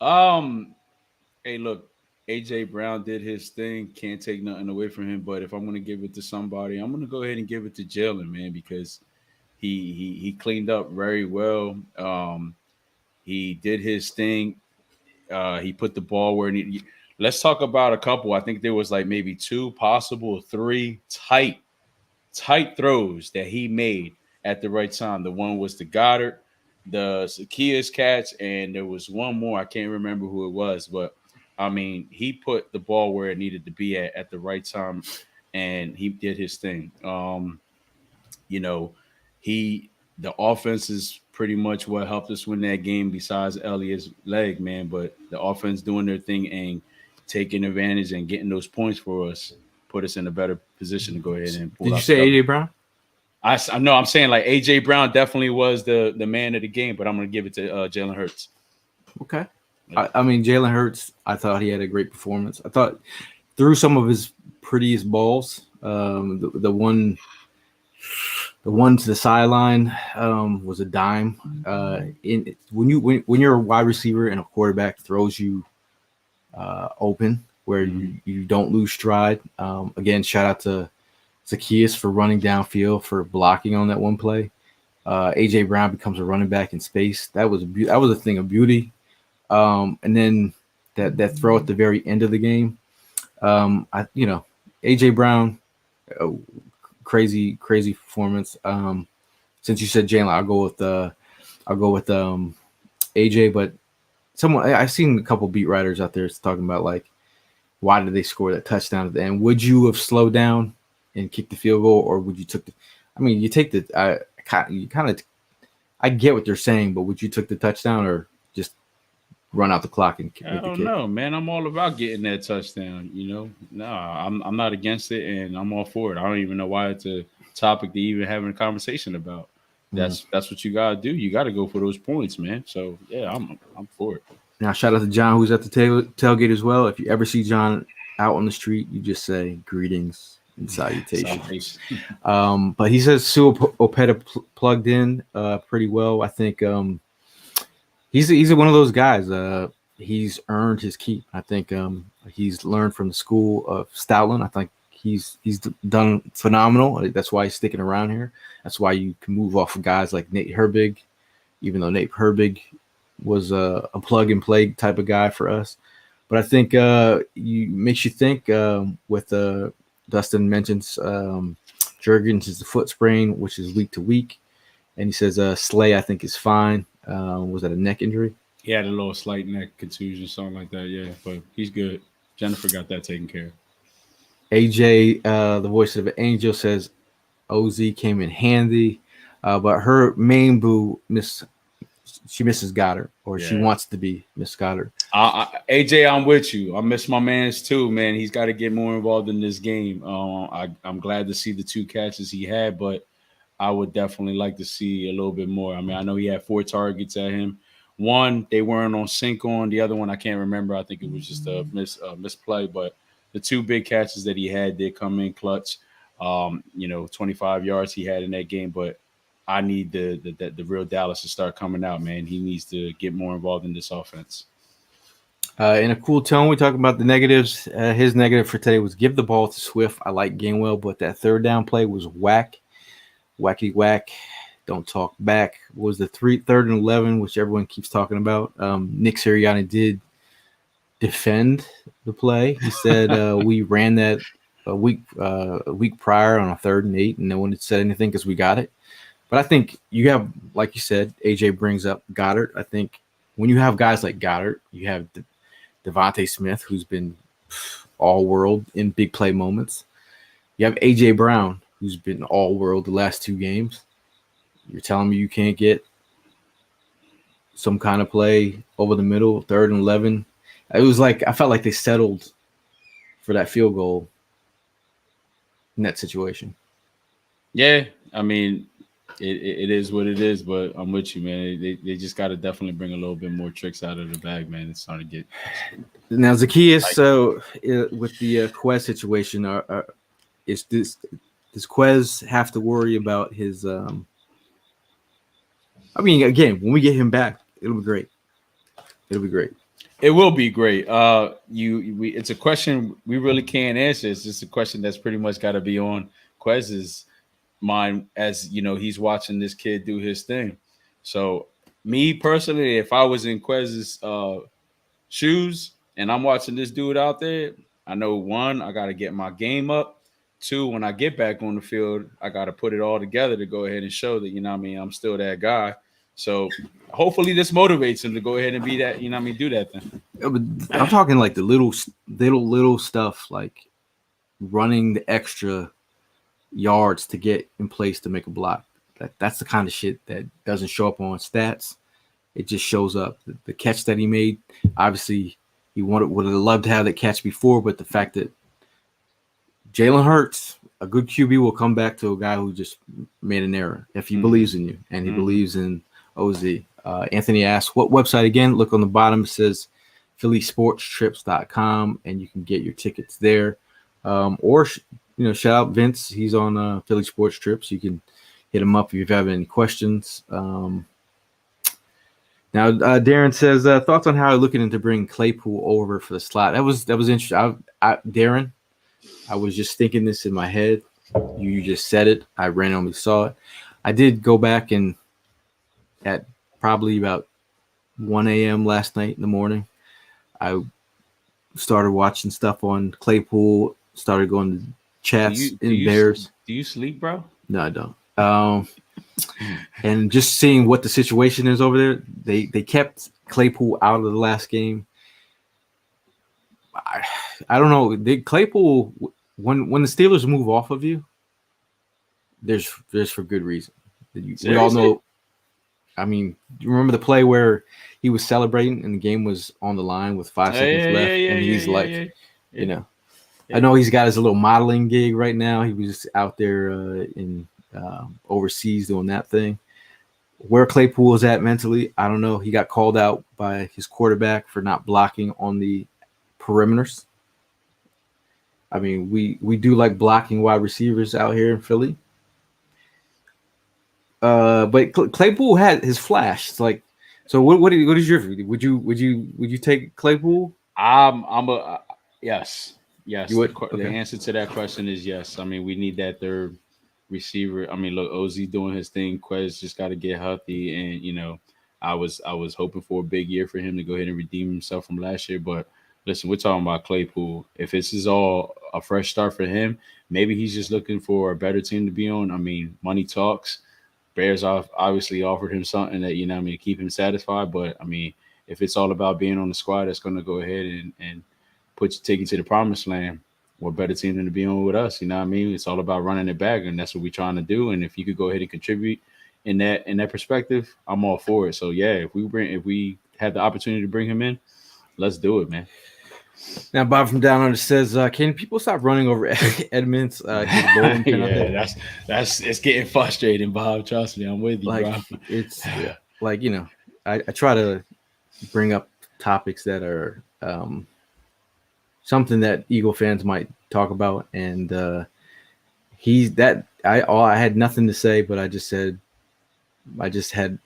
Hey, look, AJ Brown did his thing. Can't take nothing away from him. But if I'm gonna give it to somebody, I'm gonna go ahead and give it to Jalen, man, because he cleaned up very well. He did his thing. He put the ball where it needed. Let's talk about a couple. I think there was like maybe 2, possible 3 tight throws that he made at the right time. The one was the Goddard, the Zacchaeus catch, and there was one more. I can't remember who it was, but I mean, he put the ball where it needed to be at the right time, and he did his thing. The offense is pretty much what helped us win that game besides Elliott's leg, man. But the offense doing their thing and taking advantage and getting those points for us put us in a better position to go ahead and pull. Did you say AJ Brown? I know I'm saying like AJ Brown definitely was the man of the game, but I'm going to give it to Jalen Hurts. Okay. I mean, Jalen Hurts, I thought he had a great performance. I thought threw some of his prettiest balls. The one to the sideline was a dime. When you're a wide receiver and a quarterback throws you open where you don't lose stride. Again, shout out to Zacchaeus for running downfield for blocking on that one play. AJ Brown becomes a running back in space. That was a thing of beauty. And then that throw at the very end of the game. AJ Brown, crazy performance. Since you said Jalen, I'll go with AJ, but I've seen a couple beat writers out there talking about like, why did they score that touchdown at the end? Would you have slowed down and kicked the field goal, or would you you take the I get what they're saying, but would you took the touchdown or just run out the clock and I don't know, man. I'm all about getting that touchdown. No, I'm not against it, and I'm all for it. I don't even know why it's a topic to even having a conversation about. That's what you gotta do. You gotta go for those points, man. So yeah, I'm for it. Now shout out to John, who's at the tailgate as well. If you ever see John out on the street, you just say greetings and salutations. But he says Sue Opeta plugged in pretty well. I think he's one of those guys. He's earned his keep. I think he's learned from the school of Stoutland. I think he's done phenomenal. That's why he's sticking around here. That's why you can move off of guys like Nate Herbig, even though Nate Herbig was a plug and play type of guy for us. But I think makes you think with Dustin mentions Jurgens is the foot sprain, which is week to week. And he says Slay, I think, is fine. Was that a neck injury? He had a little slight neck contusion, something like that, yeah. But he's good. Jennifer got that taken care of. AJ, the voice of an angel, says OZ came in handy. But her main boo, she misses Goddard, or she wants to be Miss Goddard. AJ, I'm with you. I miss my man's too, man. He's got to get more involved in this game. I'm glad to see the 2 catches he had, but I would definitely like to see a little bit more. I mean, I know he had 4 targets at him. One they weren't on sync on. The other one I can't remember. I think it was just a misplay. But the 2 big catches that he had did come in clutch. 25 yards he had in that game. But I need the real Dallas to start coming out, man. He needs to get more involved in this offense. In a cool tone, we talk about the negatives. His negative for today was give the ball to Swift. I like Gainwell, but that third down play was whack. Wacky whack. Don't talk back. Was the 3rd and 11, which everyone keeps talking about. Nick Sirianni did defend the play. He said we ran that a week prior on a 3rd and 8, and no one said anything because we got it. But I think you have, like you said, AJ brings up Goddard. I think when you have guys like Goddard, you have Devontae Smith, who's been all world in big play moments. You have AJ Brown, who's been all world the last 2 games. You're telling me you can't get some kind of play over the middle, 3rd and 11. It was like I felt like they settled for that field goal in that situation. Yeah, I mean, it is what it is, but I'm with you, man. They just got to definitely bring a little bit more tricks out of the bag, man. It's starting to get now Zacchaeus. So with the Quez situation, does Quez have to worry about his? I mean, again, when we get him back, it'll be great. It'll be great. It will be great. It's a question we really can't answer. It's just a question that's pretty much got to be on Quez's mind, as you know, he's watching this kid do his thing. So, me personally, if I was in Quez's shoes and I'm watching this dude out there, I know 1, I got to get my game up. 2, when I get back on the field, I got to put it all together to go ahead and show that, I'm still that guy. So hopefully this motivates him to go ahead and be that, do that thing. I'm talking like the little stuff, like running the extra yards to get in place to make a block. That's the kind of shit that doesn't show up on stats. It just shows up. The catch that he made, obviously, he would have loved to have that catch before, but the fact that Jalen Hurts, a good QB, will come back to a guy who just made an error if he believes in you and he believes in OZ. Anthony asks, what website again? Look on the bottom. It says phillysportstrips.com, and you can get your tickets there. Or shout out Vince. He's on Philly Sports Trips. You can hit him up if you have any questions. Now, Darren says, thoughts on how you're looking into bringing Claypool over for the slot. That was interesting. Darren, I was just thinking this in my head. You just said it. I randomly saw it. I did go back and at probably about 1 a.m. last night in the morning, I started watching stuff on Claypool, started going to chats in Bears. Do you sleep, bro? No, I don't. And just seeing what the situation is over there, they kept Claypool out of the last game. I don't know. Claypool, when the Steelers move off of you, there's for good reason. We all know. I mean, you remember the play where he was celebrating and the game was on the line with 5 seconds left, and he's I know he's got his little modeling gig right now. He was out there in overseas doing that thing. Where Claypool is at mentally, I don't know. He got called out by his quarterback for not blocking on the perimeters. I mean, we do like blocking wide receivers out here in Philly. But Claypool had his flash. It's like, so what is your view? Would you take Claypool? Yes. You would? The answer to that question is yes. I mean, we need that third receiver. I mean, look, OZ doing his thing. Quez just got to get healthy, and I was hoping for a big year for him to go ahead and redeem himself from last year. But listen, we're talking about Claypool. If this is all a fresh start for him, maybe he's just looking for a better team to be on. I mean, money talks. Bears obviously offered him something that, to keep him satisfied. But, I mean, if it's all about being on the squad that's going to go ahead and take you to the promised land, what better team than to be on with us? You know what I mean? It's all about running it back, and that's what we're trying to do. And if you could go ahead and contribute in that perspective, I'm all for it. So, yeah, if we have the opportunity to bring him in, let's do it, man. Now, Bob from Down Under says, "Can people stop running over Edmonds? He's a bowling pin out there." Yeah, that's it's getting frustrating, Bob. Trust me, I'm with you, Like bro. it's like I try to bring up topics that are something that Eagle fans might talk about, and I had nothing to say, but I just said I just had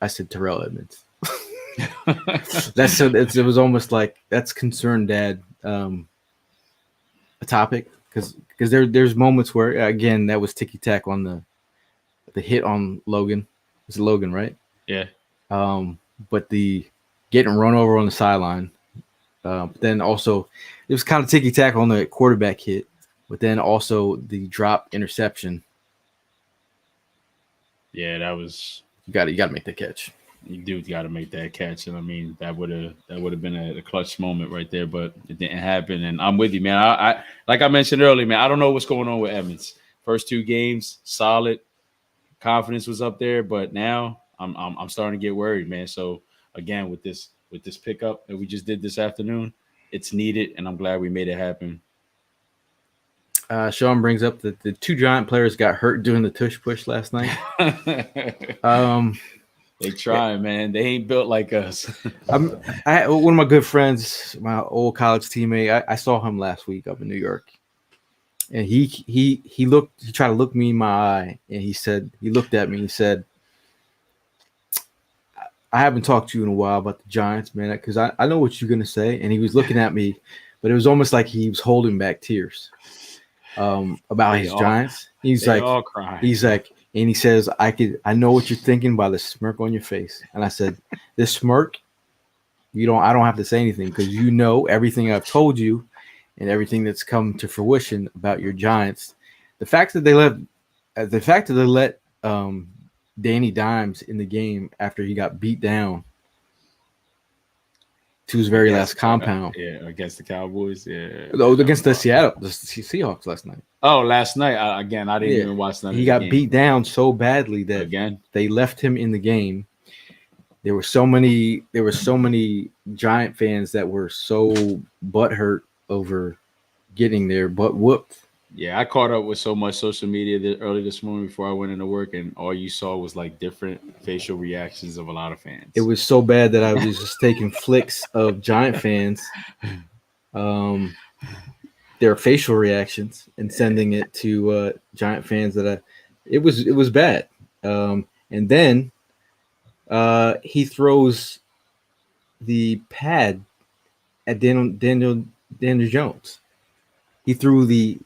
I said Terrell Edmonds. It was almost like that's concerned dad a topic because there's moments where again that was ticky tack on the hit on Logan. It's Logan, right? Yeah. But the getting run over on the sideline. But then also it was kind of ticky tack on the quarterback hit, but then also the drop interception. Yeah, that was You got to make the catch. you do got to make that catch, and I mean that would have been a clutch moment right there, but it didn't happen. And I'm with you, man. I like I mentioned earlier, man. I don't know what's going on with Evans. First 2 games, solid, confidence was up there, but now I'm starting to get worried, man. So again, with this pickup that we just did this afternoon, it's needed, and I'm glad we made it happen. Sean brings up that the 2 Giant players got hurt doing the tush push last night. They try, man. They ain't built like us. One of my good friends, my old college teammate. I saw him last week up in New York, and he tried to look me in my eye, and he looked at me and he said, "I haven't talked to you in a while about the Giants, man, because I know what you're gonna say." And he was looking at me, but it was almost like he was holding back tears about his Giants. He's like, and he says, I know what you're thinking by the smirk on your face. And I said, this smirk, I don't have to say anything because you know everything I've told you and everything that's come to fruition about your Giants. The fact that they let Danny Dimes in the game after he got beat down to his very last compound. Against the Cowboys. Yeah. Against the Seahawks last night. Oh, last night I didn't even watch that. He got beat down so badly that they left him in the game. There were so many Giant fans that were so butthurt over getting their butt whooped. Yeah, I caught up with so much social media early this morning before I went into work, and all you saw was like different facial reactions of a lot of fans. It was so bad that I was just taking flicks of Giant fans, their facial reactions, and sending it to Giant fans it was bad. And then he throws the pad at Daniel Jones. He threw the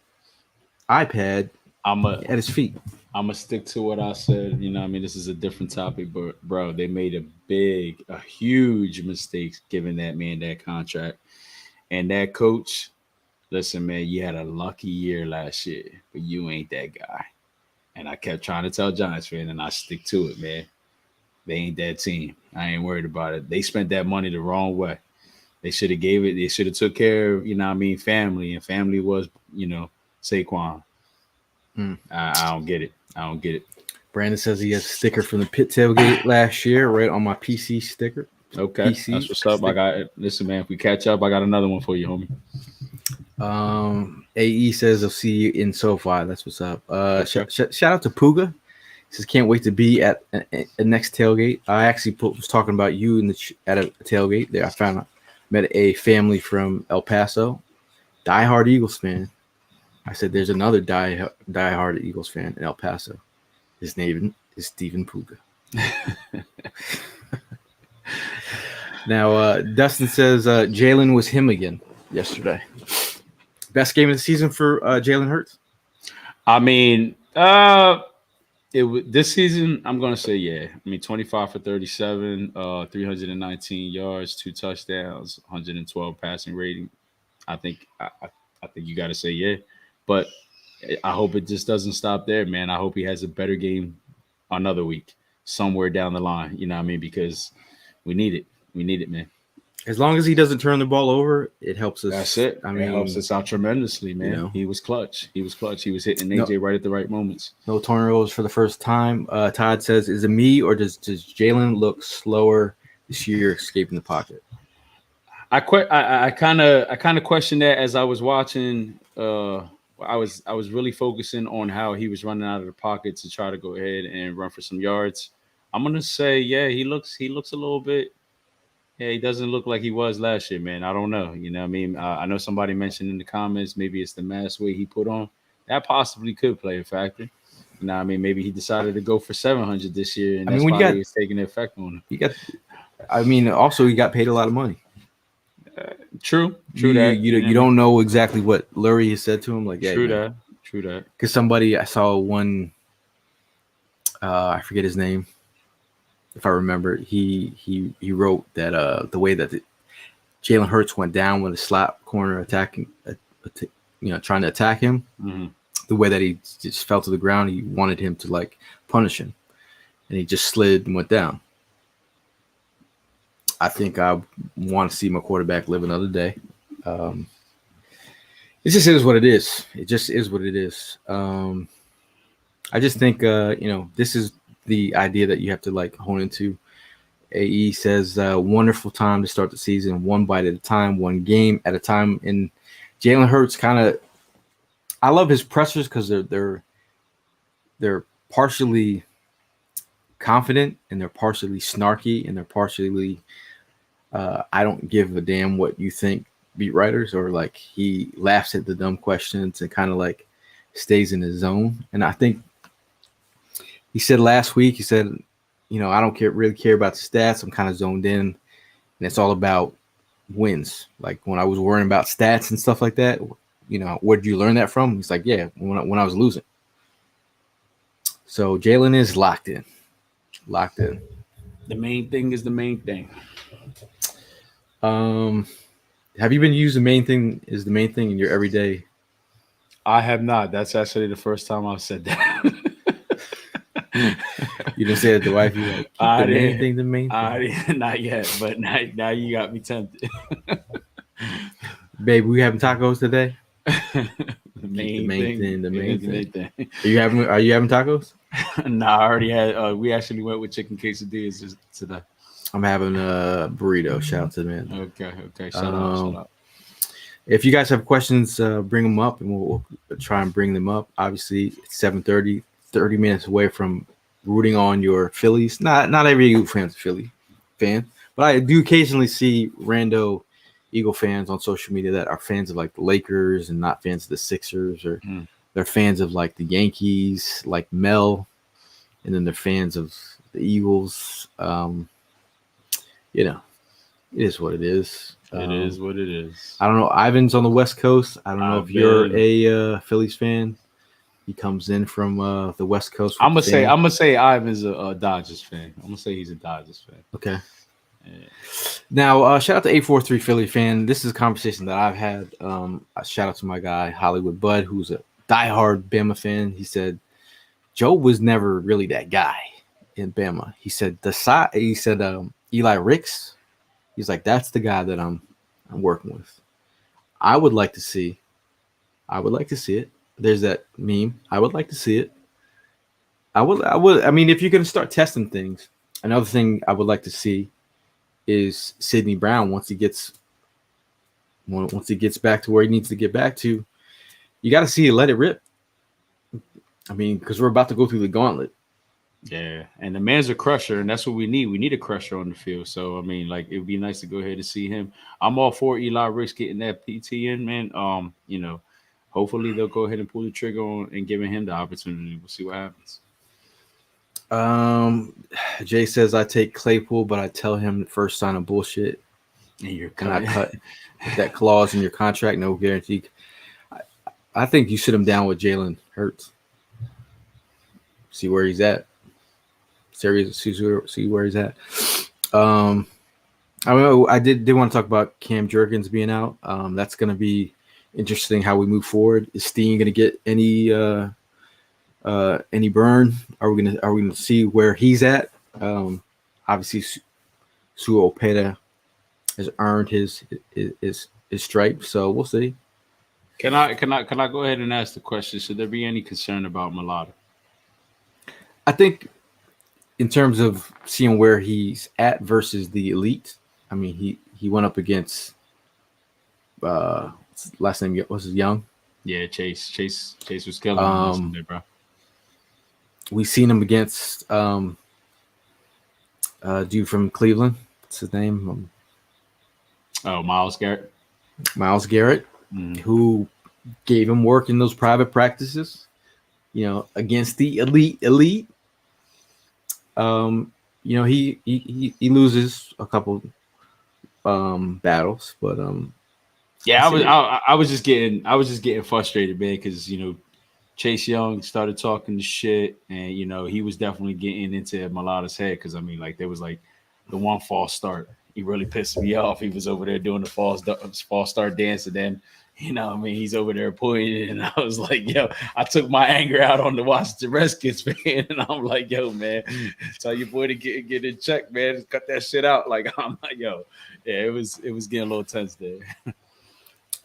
iPad at his feet. I'm gonna stick to what I said. I mean, this is a different topic, but bro, they made a huge mistake giving that man that contract. And that coach, listen, man, you had a lucky year last year, but you ain't that guy. And I kept trying to tell Giants fan, and I stick to it, man. They ain't that team. I ain't worried about it. They spent that money the wrong way. They should have gave it. They should have took care of, family, and family was, Saquon. I don't get it. Brandon says he has a sticker from the pit tailgate last year, right on my PC sticker. Okay, PC that's what's up. Sticker. I got it. Listen, man, if we catch up, I got another one for you, homie. AE says I'll see you in SoFi. That's what's up. Shout out to Puga. He says can't wait to be at a next tailgate. I actually was talking about you at a tailgate there. I met a family from El Paso, diehard Eagles fan. I said, there's another diehard Eagles fan in El Paso. His name is Steven Puga. Now, Dustin says Jalen was him again yesterday. Best game of the season for Jalen Hurts? I mean, this season, I'm going to say, yeah. I mean, 25 for 37, 319 yards, 2 touchdowns, 112 passing rating. I think you got to say, yeah. But I hope it just doesn't stop there, man. I hope he has a better game another week, somewhere down the line. You know what I mean? Because we need it. We need it, man. As long as he doesn't turn the ball over, it helps us. That's it. I mean, it helps us out tremendously, man. He was clutch. He was hitting AJ right at the right moments. No turnovers for the first time. Todd says, is it me or does Jalen look slower this year escaping the pocket? I kind of questioned that as I was watching. I was really focusing on how he was running out of the pocket to try to go ahead and run for some yards. I'm gonna say, yeah, he looks a little bit. Yeah, he doesn't look like he was last year, man. I don't know. You know, what I mean, I know somebody mentioned in the comments maybe it's the mask weight he put on. That possibly could play a factor. You know, what I mean, maybe he decided to go for 700 this year, and I mean, that's when probably it's taking an effect on him. you got, I mean, also he got paid a lot of money. True, You true that. you don't know exactly what Lurie has said to him. Like, yeah, True that. True that. because somebody I saw one, I forget his name. If I remember, he wrote that the way that Jalen Hurts went down with a slap corner attacking, trying to attack him, Hmm. the way that he just fell to the ground, he wanted him to like punish him, and he just slid and went down. I think I want to see my quarterback live another day. Um, it just is what it is. It just is what it is. I just think this is the idea that you have to like hone into. AE says wonderful time to start the season, one bite at a time, one game at a time. And Jalen Hurts kind of, I love his pressers because they're partially confident and they're partially snarky and they're partially I don't give a damn what you think beat writers, or like he laughs at the dumb questions and kind of like stays in his zone. And I think he said last week, he said, I don't really care about the stats. I'm kind of zoned in, and it's all about wins. Like when I was worrying about stats and stuff like that, where did you learn that from? He's like, yeah, when I was losing. So Jalen is locked in. The main thing is the main thing. Have you been using the main thing in your everyday? I have not. That's actually the first time I've said that. You didn't say it to wife. You like keep I the main didn't. thing, the main thing. I didn't, not yet, but now you got me tempted. Babe, we having tacos today? The main thing. The main thing. thing. Are you having tacos? Nah, I already had. We actually went with chicken quesadillas today. I'm having a burrito. Shout out to the man. Okay. Shout out. If you guys have questions, bring them up, and we'll try and bring them up. Obviously, it's 7:30, 30 minutes away from rooting on your Phillies. Not every Eagle fan's a Philly fan, but I do occasionally see rando Eagle fans on social media that are fans of like the Lakers and not fans of the Sixers, or they're fans of like the Yankees, like Mel, and then they're fans of the Eagles. It is what it is. It is what it is. I don't know. Ivan's on the West Coast. I don't know if you're a Phillies fan. He comes in from the West Coast. I'm gonna say Ivan's a Dodgers fan. I'm gonna say he's a Dodgers fan. Okay. Yeah. Now, shout out to 843 Philly fan. This is a conversation that I've had. A shout out to my guy Hollywood Bud, who's a diehard Bama fan. He said Joe was never really that guy in Bama. He said Eli Ricks. He's like, that's the guy that I'm working with. I would like to see it. There's that meme. I would like to see it. I mean, if you're going to start testing things, another thing I would like to see is Sidney Brown once he gets back to where he needs to get back to. You got to see it, let it rip. I mean, because we're about to go through the gauntlet. Yeah, and the man's a crusher, and that's what we need. We need a crusher on the field. So, I mean, like, it would be nice to go ahead and see him. I'm all for Eli Ricks getting that PT in, man. Hopefully they'll go ahead and pull the trigger on and giving him the opportunity. We'll see what happens. Jay says I take Claypool, but I tell him the first sign of bullshit. And you're not cut that clause in your contract, no guarantee. I think you sit him down with Jalen Hurts. See where he's at. See where he's at. I did want to talk about Cam Jurgens being out. That's going to be interesting how we move forward. Is Steen going to get any burn? Are we gonna see where he's at? Obviously, Suo Opeta has earned his stripe, so we'll see. Can I go ahead and ask the question? Should there be any concern about Mulata? I think in terms of seeing where he's at versus the elite, I mean, he went up against last name was Young. Yeah, Chase was killing him on Sunday, bro. We seen him against dude from Cleveland. What's his name? Myles Garrett. Myles Garrett, who gave him work in those private practices. You know, against the elite. You know, he loses a couple battles, but yeah, I was just getting frustrated, man, because you know Chase Young started talking the shit, and you know he was definitely getting into Mulata's head because I mean, like there was like the one false start. He really pissed me off. He was over there doing the false start dance, and then you know, I mean, he's over there pointing, and I was like, yo, I took my anger out on the Washington Redskins fan, and I'm like, yo, man, tell your boy to get in check, man, just cut that shit out. Like I'm like, yo, yeah, it was getting a little tense there.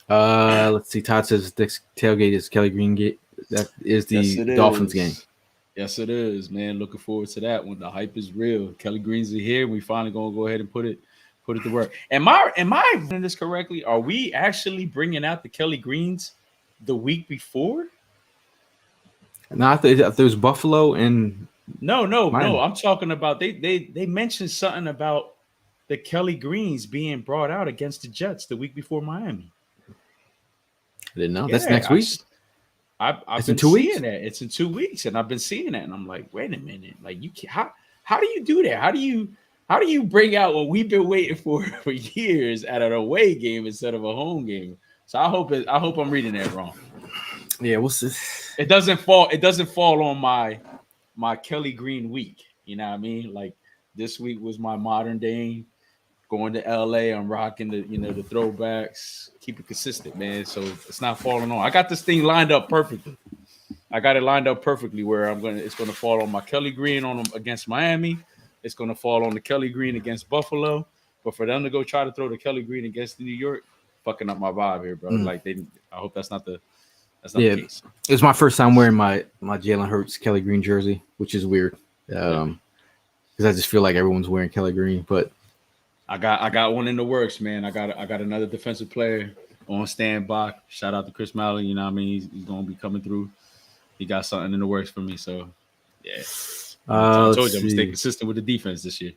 Let's see. Todd says next tailgate is Kelly Green gate. That is the Dolphins game. Yes, it is, man. Looking forward to that one. The hype is real. Kelly Green's are here. We finally gonna go ahead and put it to work. Am I doing this correctly? Are we actually bringing out the Kelly Greens the week before? No, I thought there's Buffalo and no. I'm talking about they mentioned something about the Kelly Greens being brought out against the Jets the week before Miami. I didn't know. That's next week. I've been seeing that. It's in 2 weeks, and I've been seeing that, and I'm like, wait a minute, like you can't, how do you do that? How do you bring out what we've been waiting for years at an away game instead of a home game? So I hope I'm reading that wrong. Yeah, we'll see. It doesn't fall on my Kelly Green week. You know what I mean? Like this week was my modern day. Going to LA, I'm rocking the throwbacks. Keep it consistent, man. So it's not falling on. I got this thing lined up perfectly. I got it lined up perfectly where it's gonna fall on my Kelly Green on them against Miami. It's gonna fall on the Kelly Green against Buffalo. But for them to go try to throw the Kelly Green against New York, fucking up my vibe here, bro. Like I hope that's not the case. It's my first time wearing my Jalen Hurts Kelly Green jersey, which is weird. Because I just feel like everyone's wearing Kelly Green, but I got one in the works, man. I got another defensive player on standby. Shout out to Chris Malley. You know what I mean? He's going to be coming through. He got something in the works for me. So, yeah. I told you I'm going to stay consistent with the defense this year.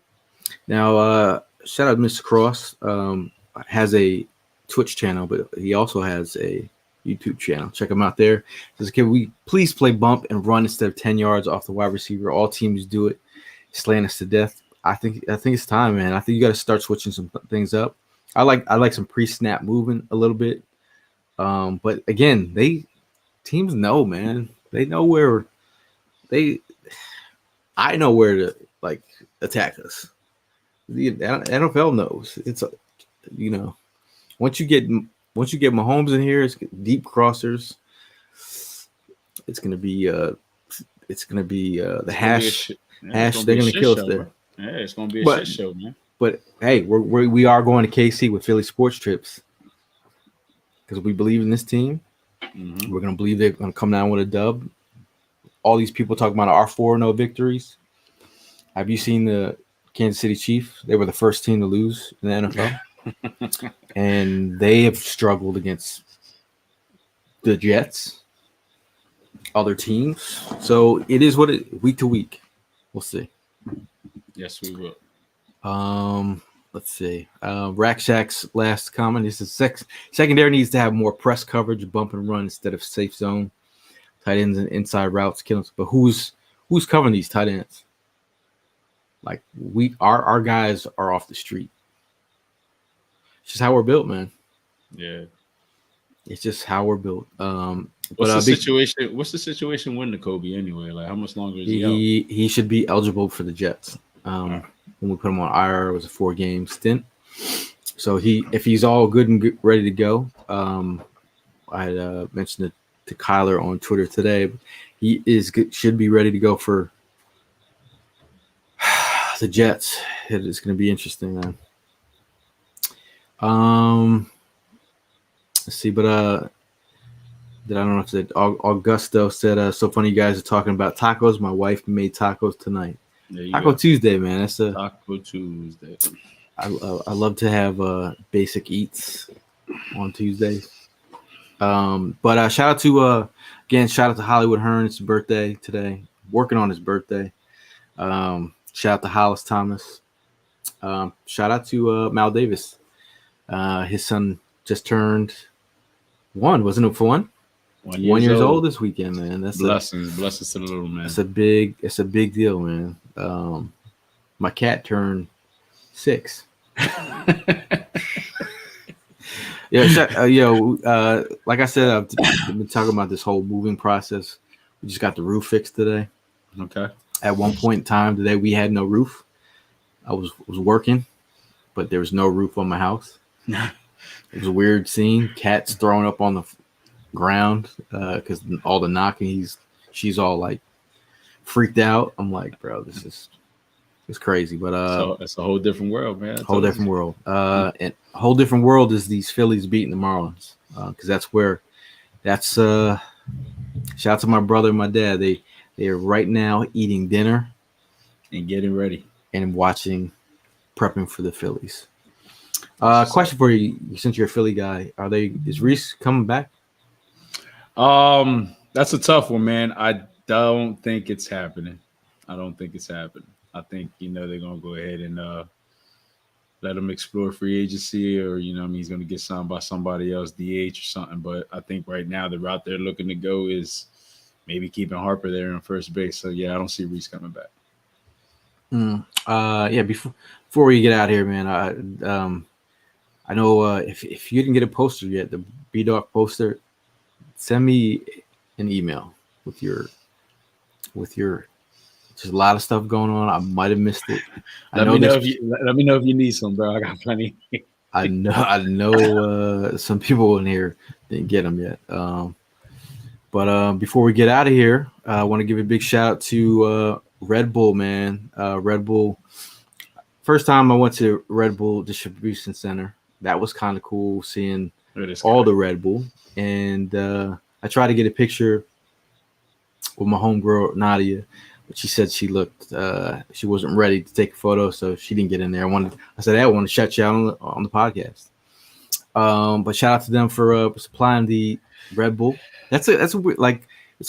Now, shout out to Mr. Cross. Has a Twitch channel, but he also has a YouTube channel. Check him out there. Says, can we please play bump and run instead of 10 yards off the wide receiver? All teams do it. Slaying us to death. I think it's time, man. I think you got to start switching some things up. I like some pre-snap movement a little bit. But again, teams know, man. They know where I know where to like attack us. The NFL knows. It's once you get Mahomes in here, it's deep crossers. It's gonna be the hash. They're gonna kill us there. Yeah, it's gonna be a shit show, man. But hey, we are going to KC with Philly sports trips because we believe in this team. Mm-hmm. We're gonna believe they're gonna come down with a dub. All these people talking about our 4-0 victories. Have you seen the Kansas City Chiefs? They were the first team to lose in the NFL, and they have struggled against the Jets, other teams. So it is what it week to week. We'll see. Yes, we will. Let's see. Rack Shack's last comment is the secondary needs to have more press coverage, bump and run instead of safe zone. Tight ends and inside routes killing us. But who's covering these tight ends? Like our guys are off the street. It's just how we're built, man. Yeah. It's just how we're built. What's the situation? What's the situation with Nakobe anyway? Like, how much longer is he out? He should be eligible for the Jets. When we put him on IR, it was a 4-game stint. So if he's all good and ready to go, I mentioned it to Kyler on Twitter today. He should be ready to go for the Jets. It is going to be interesting, man. Let's see, but I don't know if it Augusto said, so funny you guys are talking about tacos. My wife made tacos tonight. Taco Tuesday, man. That's Taco Tuesday. I love to have basic eats. on Tuesdays. But shout out to shout out to Hollywood Hearn. It's his birthday today. Working on his birthday. Shout out to Hollis Thomas. Shout out to Mal Davis. His son just turned 1, wasn't it, for 1? 1 years old this weekend, man. That's blessings to the little man. It's a big deal, man. My cat turned 6. Like I said, I've been talking about this whole moving process. We just got the roof fixed today. Okay. At one point in time today, we had no roof. I was working, but there was no roof on my house. It was a weird scene. Cats thrown up on the ground because all the knocking. She's all like freaked out. I'm like, bro, it's crazy. But so it's a whole different world, man. Whole different world. And a whole different world is these Phillies beating the Marlins because that's shout out to my brother and my dad. They are right now eating dinner and getting ready and prepping for the Phillies. Question for you, since you're a Philly guy, is Reese coming back? That's a tough one, man. I don't think it's happening. I think, they're going to go ahead and let him explore free agency, or, he's going to get signed by somebody else, DH or something. But I think right now the route they're looking to go is maybe keeping Harper there in first base. So, yeah, I don't see Reese coming back. Before we get out here, man, I know if you didn't get a poster yet, the B-Dog poster, send me an email with your just a lot of stuff going on. I might have missed it. Let me know if you need some, bro. I got plenty. I know some people in here didn't get them yet. But before we get out of here, I want to give a big shout out to Red Bull, man. Red Bull. First time I went to Red Bull Distribution Center. That was kind of cool seeing all the Red Bull. And I tried to get a picture with my homegirl, Nadia. But she said she wasn't ready to take a photo, so she didn't get in there. I said, I want to shout you out on the podcast. But shout out to them for supplying the Red Bull. That's it's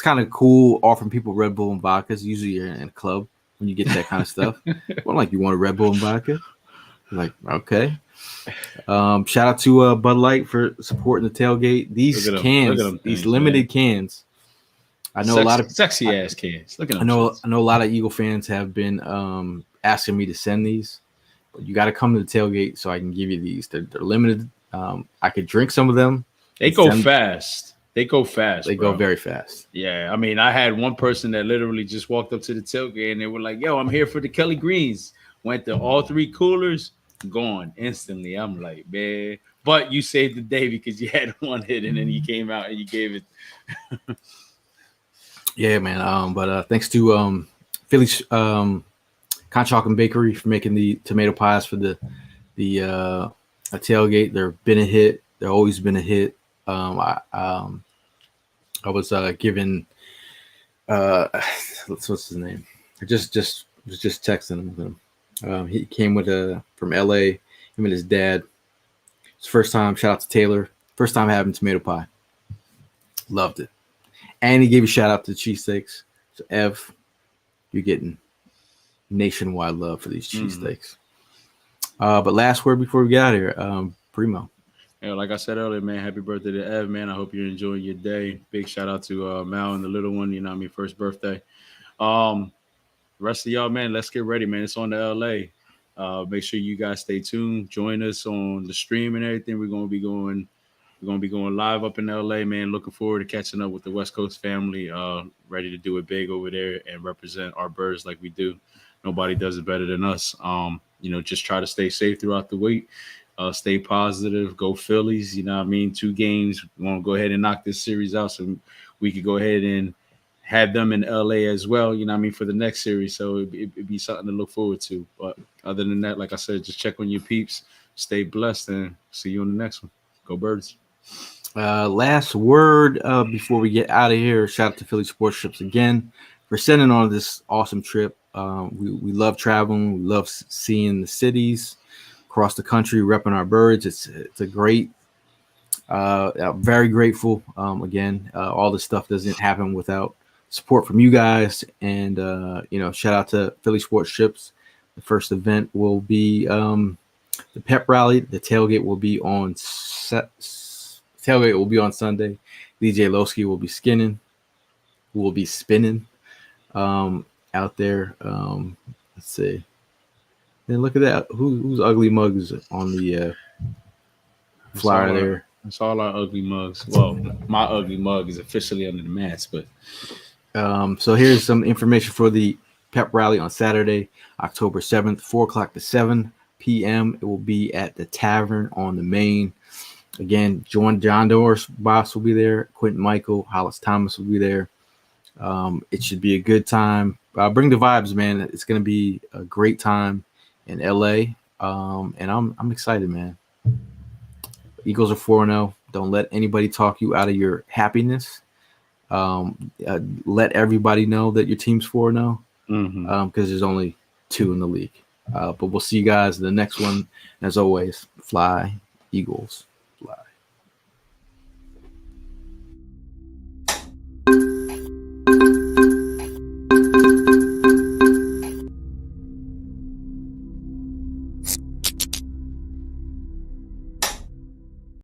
kind of cool offering people Red Bull and vodkas. Usually you're in a club when you get that kind of stuff. Well, like, you want a Red Bull and vodka? Like, okay. Shout out to Bud Light for supporting the tailgate. These cans, these limited cans. I know a lot of sexy ass cans. Look at them. I know a lot of Eagle fans have been asking me to send these, but you got to come to the tailgate so I can give you these. They're limited. I could drink some of them. They go fast. They go very fast. Yeah. I mean, I had one person that literally just walked up to the tailgate and they were like, "Yo, I'm here for the Kelly Greens." Went to all 3 coolers, gone instantly. I'm like, man. But you saved the day because you had one hit and then you came out and you gave it. Yeah, man. But thanks to Philly's Conchock and Bakery for making the tomato pies for the tailgate. They've been a hit. They've always been a hit. I was given what's his name? I just was just texting him. He came from LA. Him and his dad. It's first time. Shout out to Taylor. First time having tomato pie. Loved it. And he gave a shout out to the cheesesteaks. So Ev, you're getting nationwide love for these cheesesteaks. But last word before we get out of here, Primo. Yeah, like I said earlier, man, happy birthday to Ev, man. I hope you're enjoying your day. Big shout out to Mal and the little one, first birthday. Rest of y'all, man, let's get ready, man. It's on to LA. Make sure you guys stay tuned. Join us on the stream and everything. We're gonna be going live up in LA, man. Looking forward to catching up with the West Coast family. Ready to do it big over there and represent our birds like we do. Nobody does it better than us. Just try to stay safe throughout the week. Stay positive. Go Phillies. 2 games. We want to go ahead and knock this series out so we could go ahead and have them in LA as well, for the next series. So it'd be something to look forward to. But other than that, like I said, just check on your peeps. Stay blessed and see you on the next one. Go Birds. Last word before we get out of here. Shout out to Philly Sports Trips again for sending on this awesome trip. We love traveling. We love seeing the cities across the country, repping our birds. It's a great Very grateful. Again, all this stuff doesn't happen without support from you guys. And, shout out to Philly Sports Ships. The first event will be the pep rally. The tailgate will be on Sunday. DJ Lowski will be spinning out there. Let's see. And look at that. Who's Ugly Mugs on the flyer there? That's all our ugly mugs. Well, my ugly mug is officially under the mask, but so here's some information for the pep rally on Saturday, October 7th, 4 o'clock to 7 p.m. It will be at the Tavern on the Main. Again, John Doer's boss will be there. Quentin Michael, Hollis Thomas will be there. It should be a good time. Bring the vibes, man. It's going to be a great time in LA. And I'm excited, man. Eagles are 4-0. Don't let anybody talk you out of your happiness. Let everybody know that your team's 4-0 because there's only 2 in the league. But we'll see you guys in the next one. As always, fly Eagles.